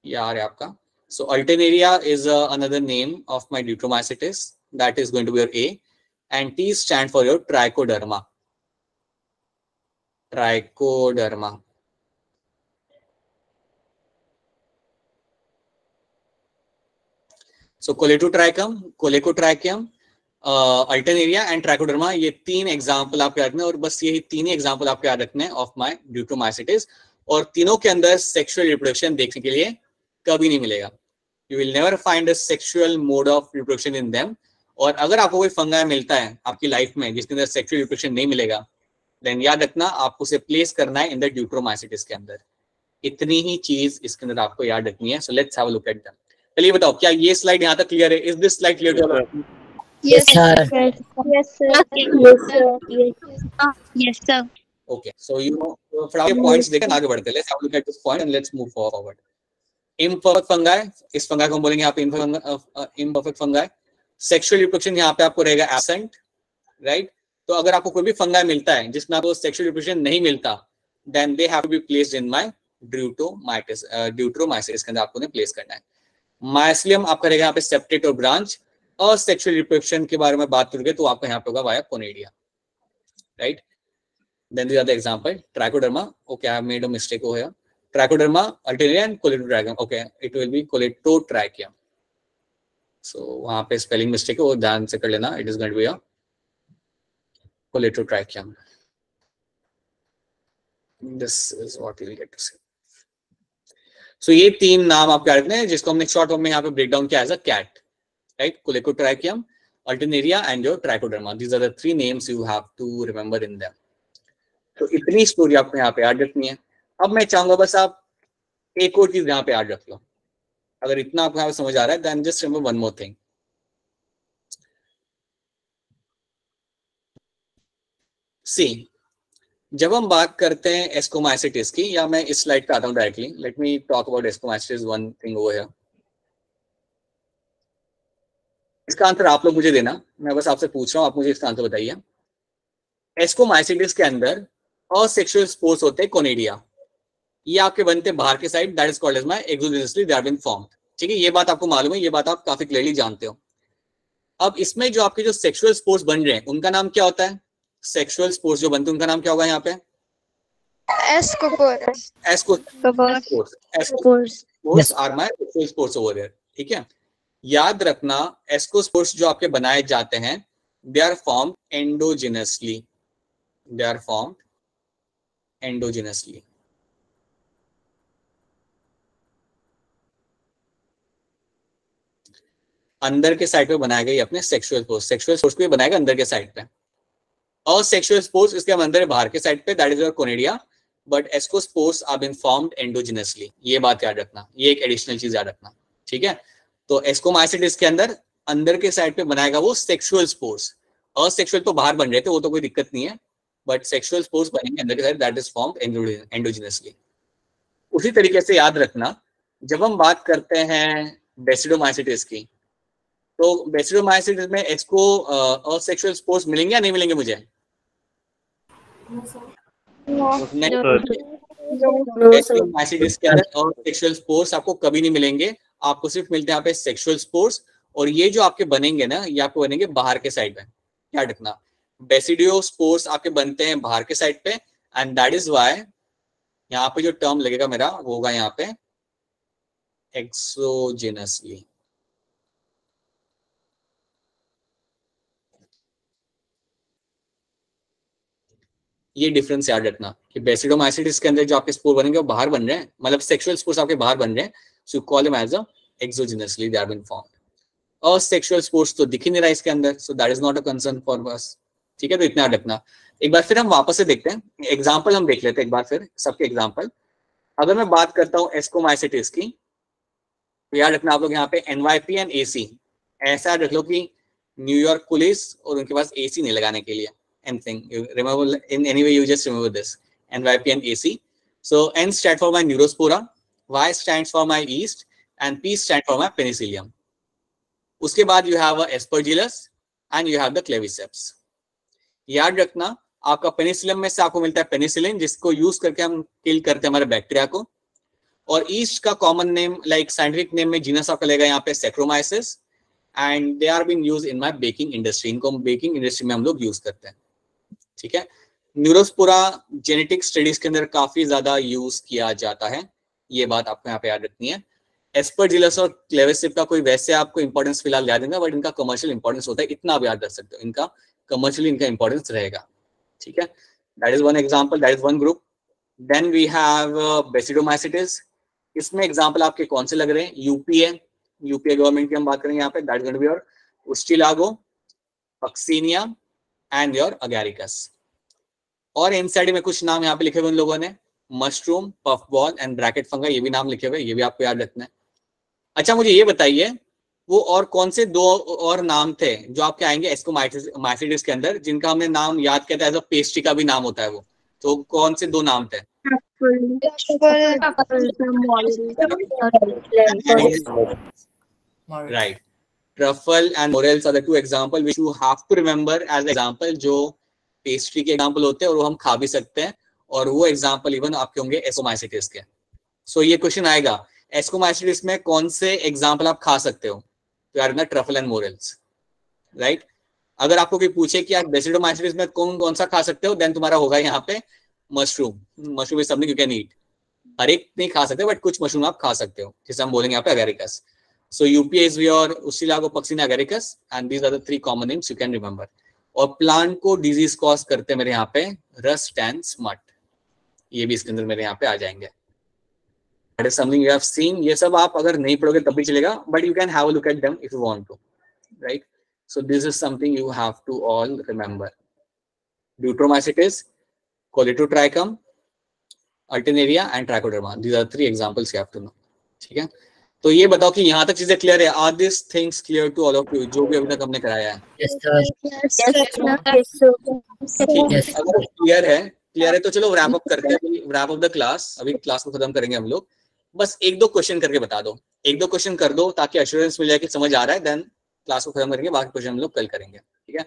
यार है आपका। So Alternaria is another name of my Deuteromycetes, that is going to be your A, and T stand for your Trichoderma, Trichoderma. So Coleotrichum, Colecotrichum, Alternaria and trichoderma, ये 3 एग्जांपल आपको याद रखने, और बस यही 3 ही एग्जांपल आपको याद रखने ऑफ माय ड्यूट्रोमाइसिटिस, और तीनों के अंदर सेक्सुअल रिप्रोडक्शन देखने के लिए कभी नहीं मिलेगा। You will never find a sexual mode of reproduction in them. और अगर आपको कोई फंगाई मिलता है आपकी लाइफ में जिसके अंदर सेक्सुअल रिप्रोडक्शन नहीं मिलेगा, देन याद रखना आपको उसे प्लेस करना है इन द ड्यूट्रोमाइसिटिस के अंदर। इतनी ही चीज इसके अंदर आपको याद रखनी है। So let's have a look at them. चलिए बताओ, क्या ये स्लाइड यहाँ तक क्लियर है? Is this slide clear? Yes, sir. Yes, sir. Yes, sir. Yes, sir. Okay, so you know, फटाफट पॉइंट्स देखें आगे बढ़ते हैं. Let's have a look at this point and let's move forward. Imperfect fungi, इस fungi को हम बोलेंगे यहाँ पे imperfect fungi. Sexual reproduction यहाँ पे आपको रहेगा absent, right? तो अगर आपको कोई भी फंगाई मिलता है जिसमें आपको सेक्सुअल रिप्रोडक्शन नहीं मिलता, then they have to be placed in my deuteromycetes, इसके अंदर आपको ने प्लेस करना है. माइसिलियम आपका रहेगा यहाँ पे सेप्टेट और ब्रांच. और सेक्सुअल रिप्रोडक्शन के बारे में बात करोगे तो आपका यहाँ पे होगा via conidia, right. Then this are the example. Trichoderma, okay I have made a mistake over here. Trichoderma, alternaria and colletotrichum, okay it will be colletotrichum. So वहां पे स्पेलिंग मिस्टेक है, वो ध्यान से कर लेना. It is going to be a colletotrichum. This is what we'll get to see. So ये तीन नाम आप क्या रखने हैं जिसको हमने शॉर्ट फॉर्म में यहाँ पे ब्रेक डाउन किया as a cat, right. Colletotrichum, alternaria and your trichoderma. These are the three names you have to remember in them. तो इतनी स्टोरी आपको यहाँ पे याद रखनी है. अब मैं चाहूंगा बस आप एक और चीज यहाँ पे याद रख लो. अगर इतना आपको यहाँ पे समझ आ रहा है then just remember one more thing. See, जब हम बात करते हैं एस्कोमाइसिटिस की, या मैं इस स्लाइड पे आता हूं directly. Let me talk about ascomycetes one thing over here. इसका आंसर आप लोग मुझे देना, मैं बस आपसे पूछ रहा हूं, आप मुझे इसका आंसर बताइए. एस्कोमाइसिटिस के अंदर असेक्सुअल स्पोर्स होते हैं कोनेडिया. ये आपके बनते हैं बाहर के side, that is called as my exogenously they have been formed. ठीक है, ये बात आपको मालूम है, ये बात आप काफी क्लियरली जानते हो. अब इसमें जो आपके जो सेक्सुअल स्पोर्स बन रहे हैं उनका नाम क्या होता है? सेक्सुअल स्पोर्स जो बनते हैं उनका नाम क्या होगा यहाँ पे? Ascospores. Ascospores are my sexual spores over here. ठीक है, याद रखना एस्कोस्पोर्स जो आपके बनाए जाते हैं they are formed endogenously. They are formed endogenously. अंदर के साइड पे बनाए गए अपने सेक्सुअल स्पोर्स. सेक्सुअल स्पोर्स को बनाएगा अंदर के साइड पे, और सेक्सुअल स्पोर्स इसके अंदर बाहर के साइड पे, that is your conidia. But ascospores are been formed endogenously. ये बात याद रखना, ये एक एडिशनल चीज याद रखना. ठीक है, तो एस्कोमाइसिटिस के अंदर के साइड पे बनाएगा वो सेक्सुअल स्पोर्स. असेक्सुअल तो बाहर बन रहे थे, वो तो कोई दिक्कत नहीं है, बट सेक्सुअल स्पोर्स बनेंगे अंदर के side, that is formed endogenously. उसी तरीके से याद रखना जब हम बात करते हैं बेसिडोमाइसिटिस की, तो बेसिडोमाइसिटिस में असेक्सुअल स्पोर्स मिलेंगे या नहीं मिलेंगे मुझे? बेसिडोमाइसिटिस के अंदर असेक्सुअल स्पोर्स आपको कभी नहीं मिलेंगे. आपको सिर्फ मिलते हैं यहाँ पे सेक्सुअल स्पोर्स. और ये जो आपके बनेंगे ना, ये आपको बनेंगे बाहर के साइड में. क्या रखना, बेसिडियो स्पोर्स आपके बनते हैं बाहर के साइड पे, एंड दैट इज व्हाई यहाँ पे जो टर्म लगेगा मेरा वो होगा यहाँ पे एक्सोजेनसली. ये डिफरेंस याद रखना कि बेसिडोमाइसिटिस के अंदर जो आपके स्पोर बनेंगे वो बाहर बन रहे हैं, मतलब सेक्सुअल स्पोर्स आपके बाहर बन रहे हैं, so you call them as a exogenously they have been formed. और सेक्सुअल स्पोर्स तो दिख ही नहीं रहा इसके अंदर, so that is not a concern for us. ठीक है, तो इतना याद रखना. एक बार फिर हम वापस से देखते हैं, एग्जाम्पल हम देख लेते हैं एक बार फिर सबके एग्जाम्पल. अगर मैं बात करता हूँ एस्कोमाइसिटिस की, तो याद रखना आप लोग यहाँ पे NYP एंड AC. ऐसा रख लो कि न्यूयॉर्क पुलिस और उनके पास AC नहीं लगाने के लिए. Anything you remember in any way, you just remember this NYP and AC. So N stands for my Neurospora, Y stands for my yeast, and P stands for my Penicillium. उसके बाद you have a Aspergillus and you have the Claviceps. याद रखना आपका पेनिसिलियम में से आपको मिलता है पेनिसिलिन, जिसको यूज करके हम किल करते हैं हमारे बैक्टीरिया को. और ईस्ट का common name, like scientific name में जीनस आपका लेगा यहाँ पे Saccharomyces, and they are been use in my baking industry. इनको बेकिंग इंडस्ट्री में हम लोग यूज करते हैं. ठीक है, न्यूरोस्पोरा जेनेटिक स्टडीज के अंदर काफी ज्यादा यूज किया जाता है, ये बात आपको यहाँ पे याद रखनी है. एस्परजिलस और क्लेविसेप का कोई वैसे आपको इंपॉर्टेंस फिलहाल याद देगा, बट इनका कमर्शियल इंपॉर्टेंस होता है, इतना आप याद रख सकते हो, इनका कमर्शियली इनका इंपॉर्टेंस रहेगा. ठीक है, that is one example, that is one group. Then we have basidiomycetes. इसमें एग्जांपल आपके कौन से लग रहे हैं? यूपीए गवर्नमेंट की हम बात करेंगे यहाँ पे, that is going to be your ustilago, puccinia and your agaricus. और इनसाइड में कुछ नाम यहाँ पे लिखे हुए उन लोगों ने, mushroom, puff ball and bracket fungi, ये भी नाम लिखे हुए, ये भी आपको याद रखना है. अच्छा, मुझे ये बताइए वो और कौन से दो और नाम थे जो आपके आएंगे एस्कोमाइसिटिस के अंदर, जिनका हमने नाम याद किया था, एज अ पेस्ट्री का भी नाम होता है वो, तो कौन से दो नाम थे? Right, truffle and morels are the two example which you have to remember as example, जो पेस्ट्री के एग्जांपल होते हैं और वो हम खा भी सकते हैं, और वो एग्जांपल इवन आपके होंगे एस्कोमाइसिटिस के। सो ये क्वेश्चन आएगा, एस्कोमाइसिटिस में कौन से एग्जांपल आप खा सकते हो? तो यार ना ट्रफल एंड मोरेल्स, राइट। अगर आपको कोई पूछे कि आप बेसिडोमाइसिटिस में कौन कौन सा खा सकते हो, देन तुम्हारा होगा यहाँ पे mushroom. Mushroom is something you can eat. हर एक नहीं खा सकते बट कुछ मशरूम आप खा सकते हो, जैसे हम बोलेंगे यहाँ पे agaricus. So UPA is your ustilago puccinia agaricus and these are the 3 common names you can remember. और प्लांट को डिजीज कॉज करते हैं मेरे यहाँ पे रस्ट एंड स्मट, ये भी इसके अंदर मेरे यहाँ पे आ जाएंगे। That is something you have seen. ये सब आप अगर नहीं पढ़ोगे तब भी चलेगा, but you can have a look at them if you want to, right? So this is something you have to all remember. Deuteromycetes, Colitotrichum, Alternaria and Trichoderma. These are 3 examples you have to know. ठीक है, तो ये बताओ कि यहाँ तक चीजें क्लियर है? Are these things clear to all of you? जो भी अभी तक हमने कराया है। Yes, sir. अगर क्लियर है तो चलो रैप अप करते हैं, रैप अप द क्लास। अभी क्लास को खत्म करेंगे हम लोग। बस 1-2 क्वेश्चन करके बता दो, 1-2 क्वेश्चन कर दो ताकि एश्योरेंस मिल जाए कि समझ आ रहा है। देन क्लास को खत्म करेंगे, बाकी क्वेश्चन हम लोग कल करेंगे, ठीक है।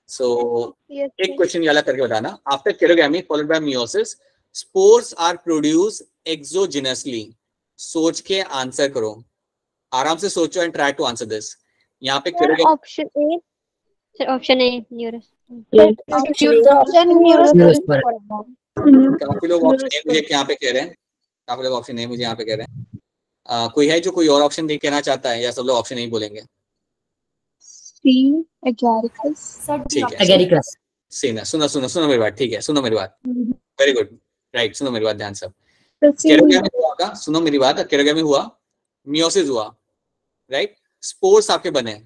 सो एक क्वेश्चन वाला करके बताना। After karyogamy followed by meiosis spores are produce exogenously. सोच के आंसर करो, आराम से सोचो and try to answer this. यहाँ पे केरोगैमी ऑप्शन ए न्यूरस। काफी लोग ऑप्शन ए मुझे यहाँ पे कह रहे हैं, काफी लोग ऑप्शन ए मुझे यहाँ पे कह रहे हैं। कोई है जो कोई और ऑप्शन कहना चाहता है, या सब लोग ऑप्शन नहीं बोलेंगे? ठीक है, सुनो मेरी बात, ठीक है, सुनो मेरी बात। वेरी गुड, राइट, सुनो मेरी बात ध्यान से। केरोगैमी हुआ का, सुनो मेरी बात, केरोगैमी हुआ, मियोसिस हुआ, राइट। स्पोर्स आपके बने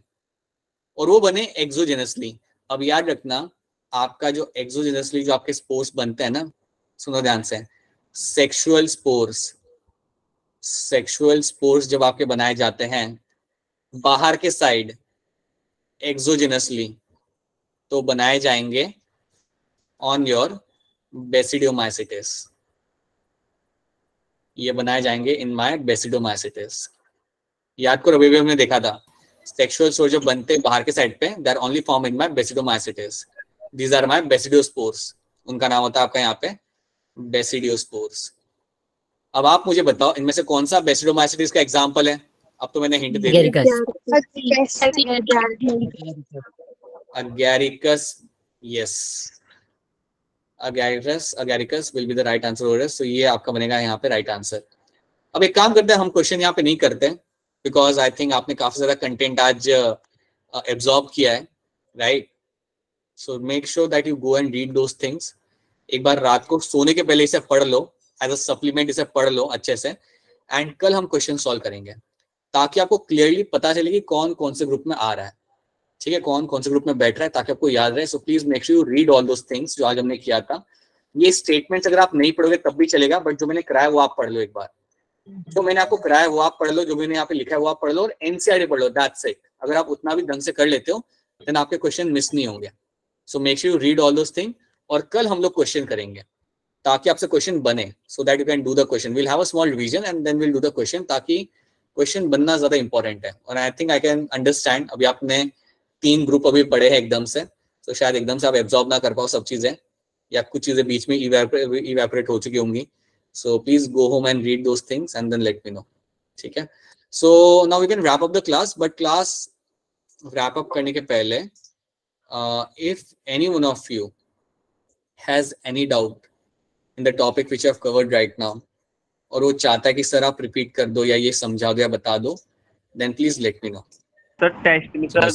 और वो बने एक्सोजेनसली। अब याद रखना, आपका जो एक्सोजेनसली जो आपके स्पोर्स बनते हैं ना, सुनो ध्यान से, सेक्सुअल स्पोर्स जब आपके बनाए जाते हैं बाहर के साइड एक्सोजेनसली, तो बनाए जाएंगे ऑन योर बेसिडियोमाइसिटिस। ये बनाए जाएंगे इन माय बेसिडियोमाइसिटिस। याद करो, अभी हमने देखा था सेक्सुअल स्पोर जब बनते बाहर के साइड पे, they are only form in my basidiomycetes. These are my basidiospores, उनका नाम होता है आपका यहाँ पे बेसिडियोस्पोर्स। अब आप मुझे बताओ, इनमें से कौन सा बेसिडियोमाइसिटिस का एग्जांपल है? अब तो मैंने हिंट दे दिया, agaricus. Yes, agaricus will be the right answer. So ये आपका बनेगा यहाँ पे राइट आंसर। अब एक काम करते हैं, हम क्वेश्चन यहाँ पे नहीं करते बिकॉज आई थिंक आपने काफी ज्यादा कंटेंट आज एब्जॉर्ब किया है, right. So make sure that you go and read those things. एक बार रात को सोने के पहले इसे पढ़ लो, एज अ सप्लीमेंट इसे पढ़ लो अच्छे से, एंड कल हम क्वेश्चन सॉल्व करेंगे ताकि आपको क्लियरली पता चले कि कौन कौन से ग्रुप में आ रहा है, ठीक है, कौन कौन से ग्रुप में बैठ रहा है, ताकि आपको याद रहे। So please make sure you read all those things जो आज हमने किया था। ये स्टेटमेंट्स अगर आप नहीं पढ़ोगे तब भी चलेगा, बट जो मैंने कराया वो आप पढ़ लो एक बार। जो मैंने आपको कराया वो आप पढ़ लो, जो मैंने यहाँ पे लिखा है वो आप पढ़ लो, और एनसीईआरटी पढ़ लो, दैट्स इट। अगर आप उतना भी ढंग से कर लेते हो देन आपके क्वेश्चन मिस नहीं होंगे। So make sure you read all those thing, और कल हम लोग क्वेश्चन करेंगे ताकि आपसे क्वेश्चन बने, so that you can do the question. Will have a small revision and then will do the question, ताकि क्वेश्चन बनना ज्यादा इंपॉर्टेंट है। और I think I can understand, अभी आपने 3 ग्रुप अभी पढ़े हैं एकदम से, तो शायद एकदम से आप एब्जॉर्ब ना कर पाओ सब चीजें, या कुछ चीजें बीच में इवेपोरेट हो चुकी होंगी। So please go home and read those things and then let me know, ठीक है। So now we can wrap up the class, but class wrap up करने के पहले if any one of you has any doubt in the topic which I have covered right now, और वो चाहता है कि सर आप रिपीट कर दो या ये समझा दो या बता दो, then please let me know. Sir test में सर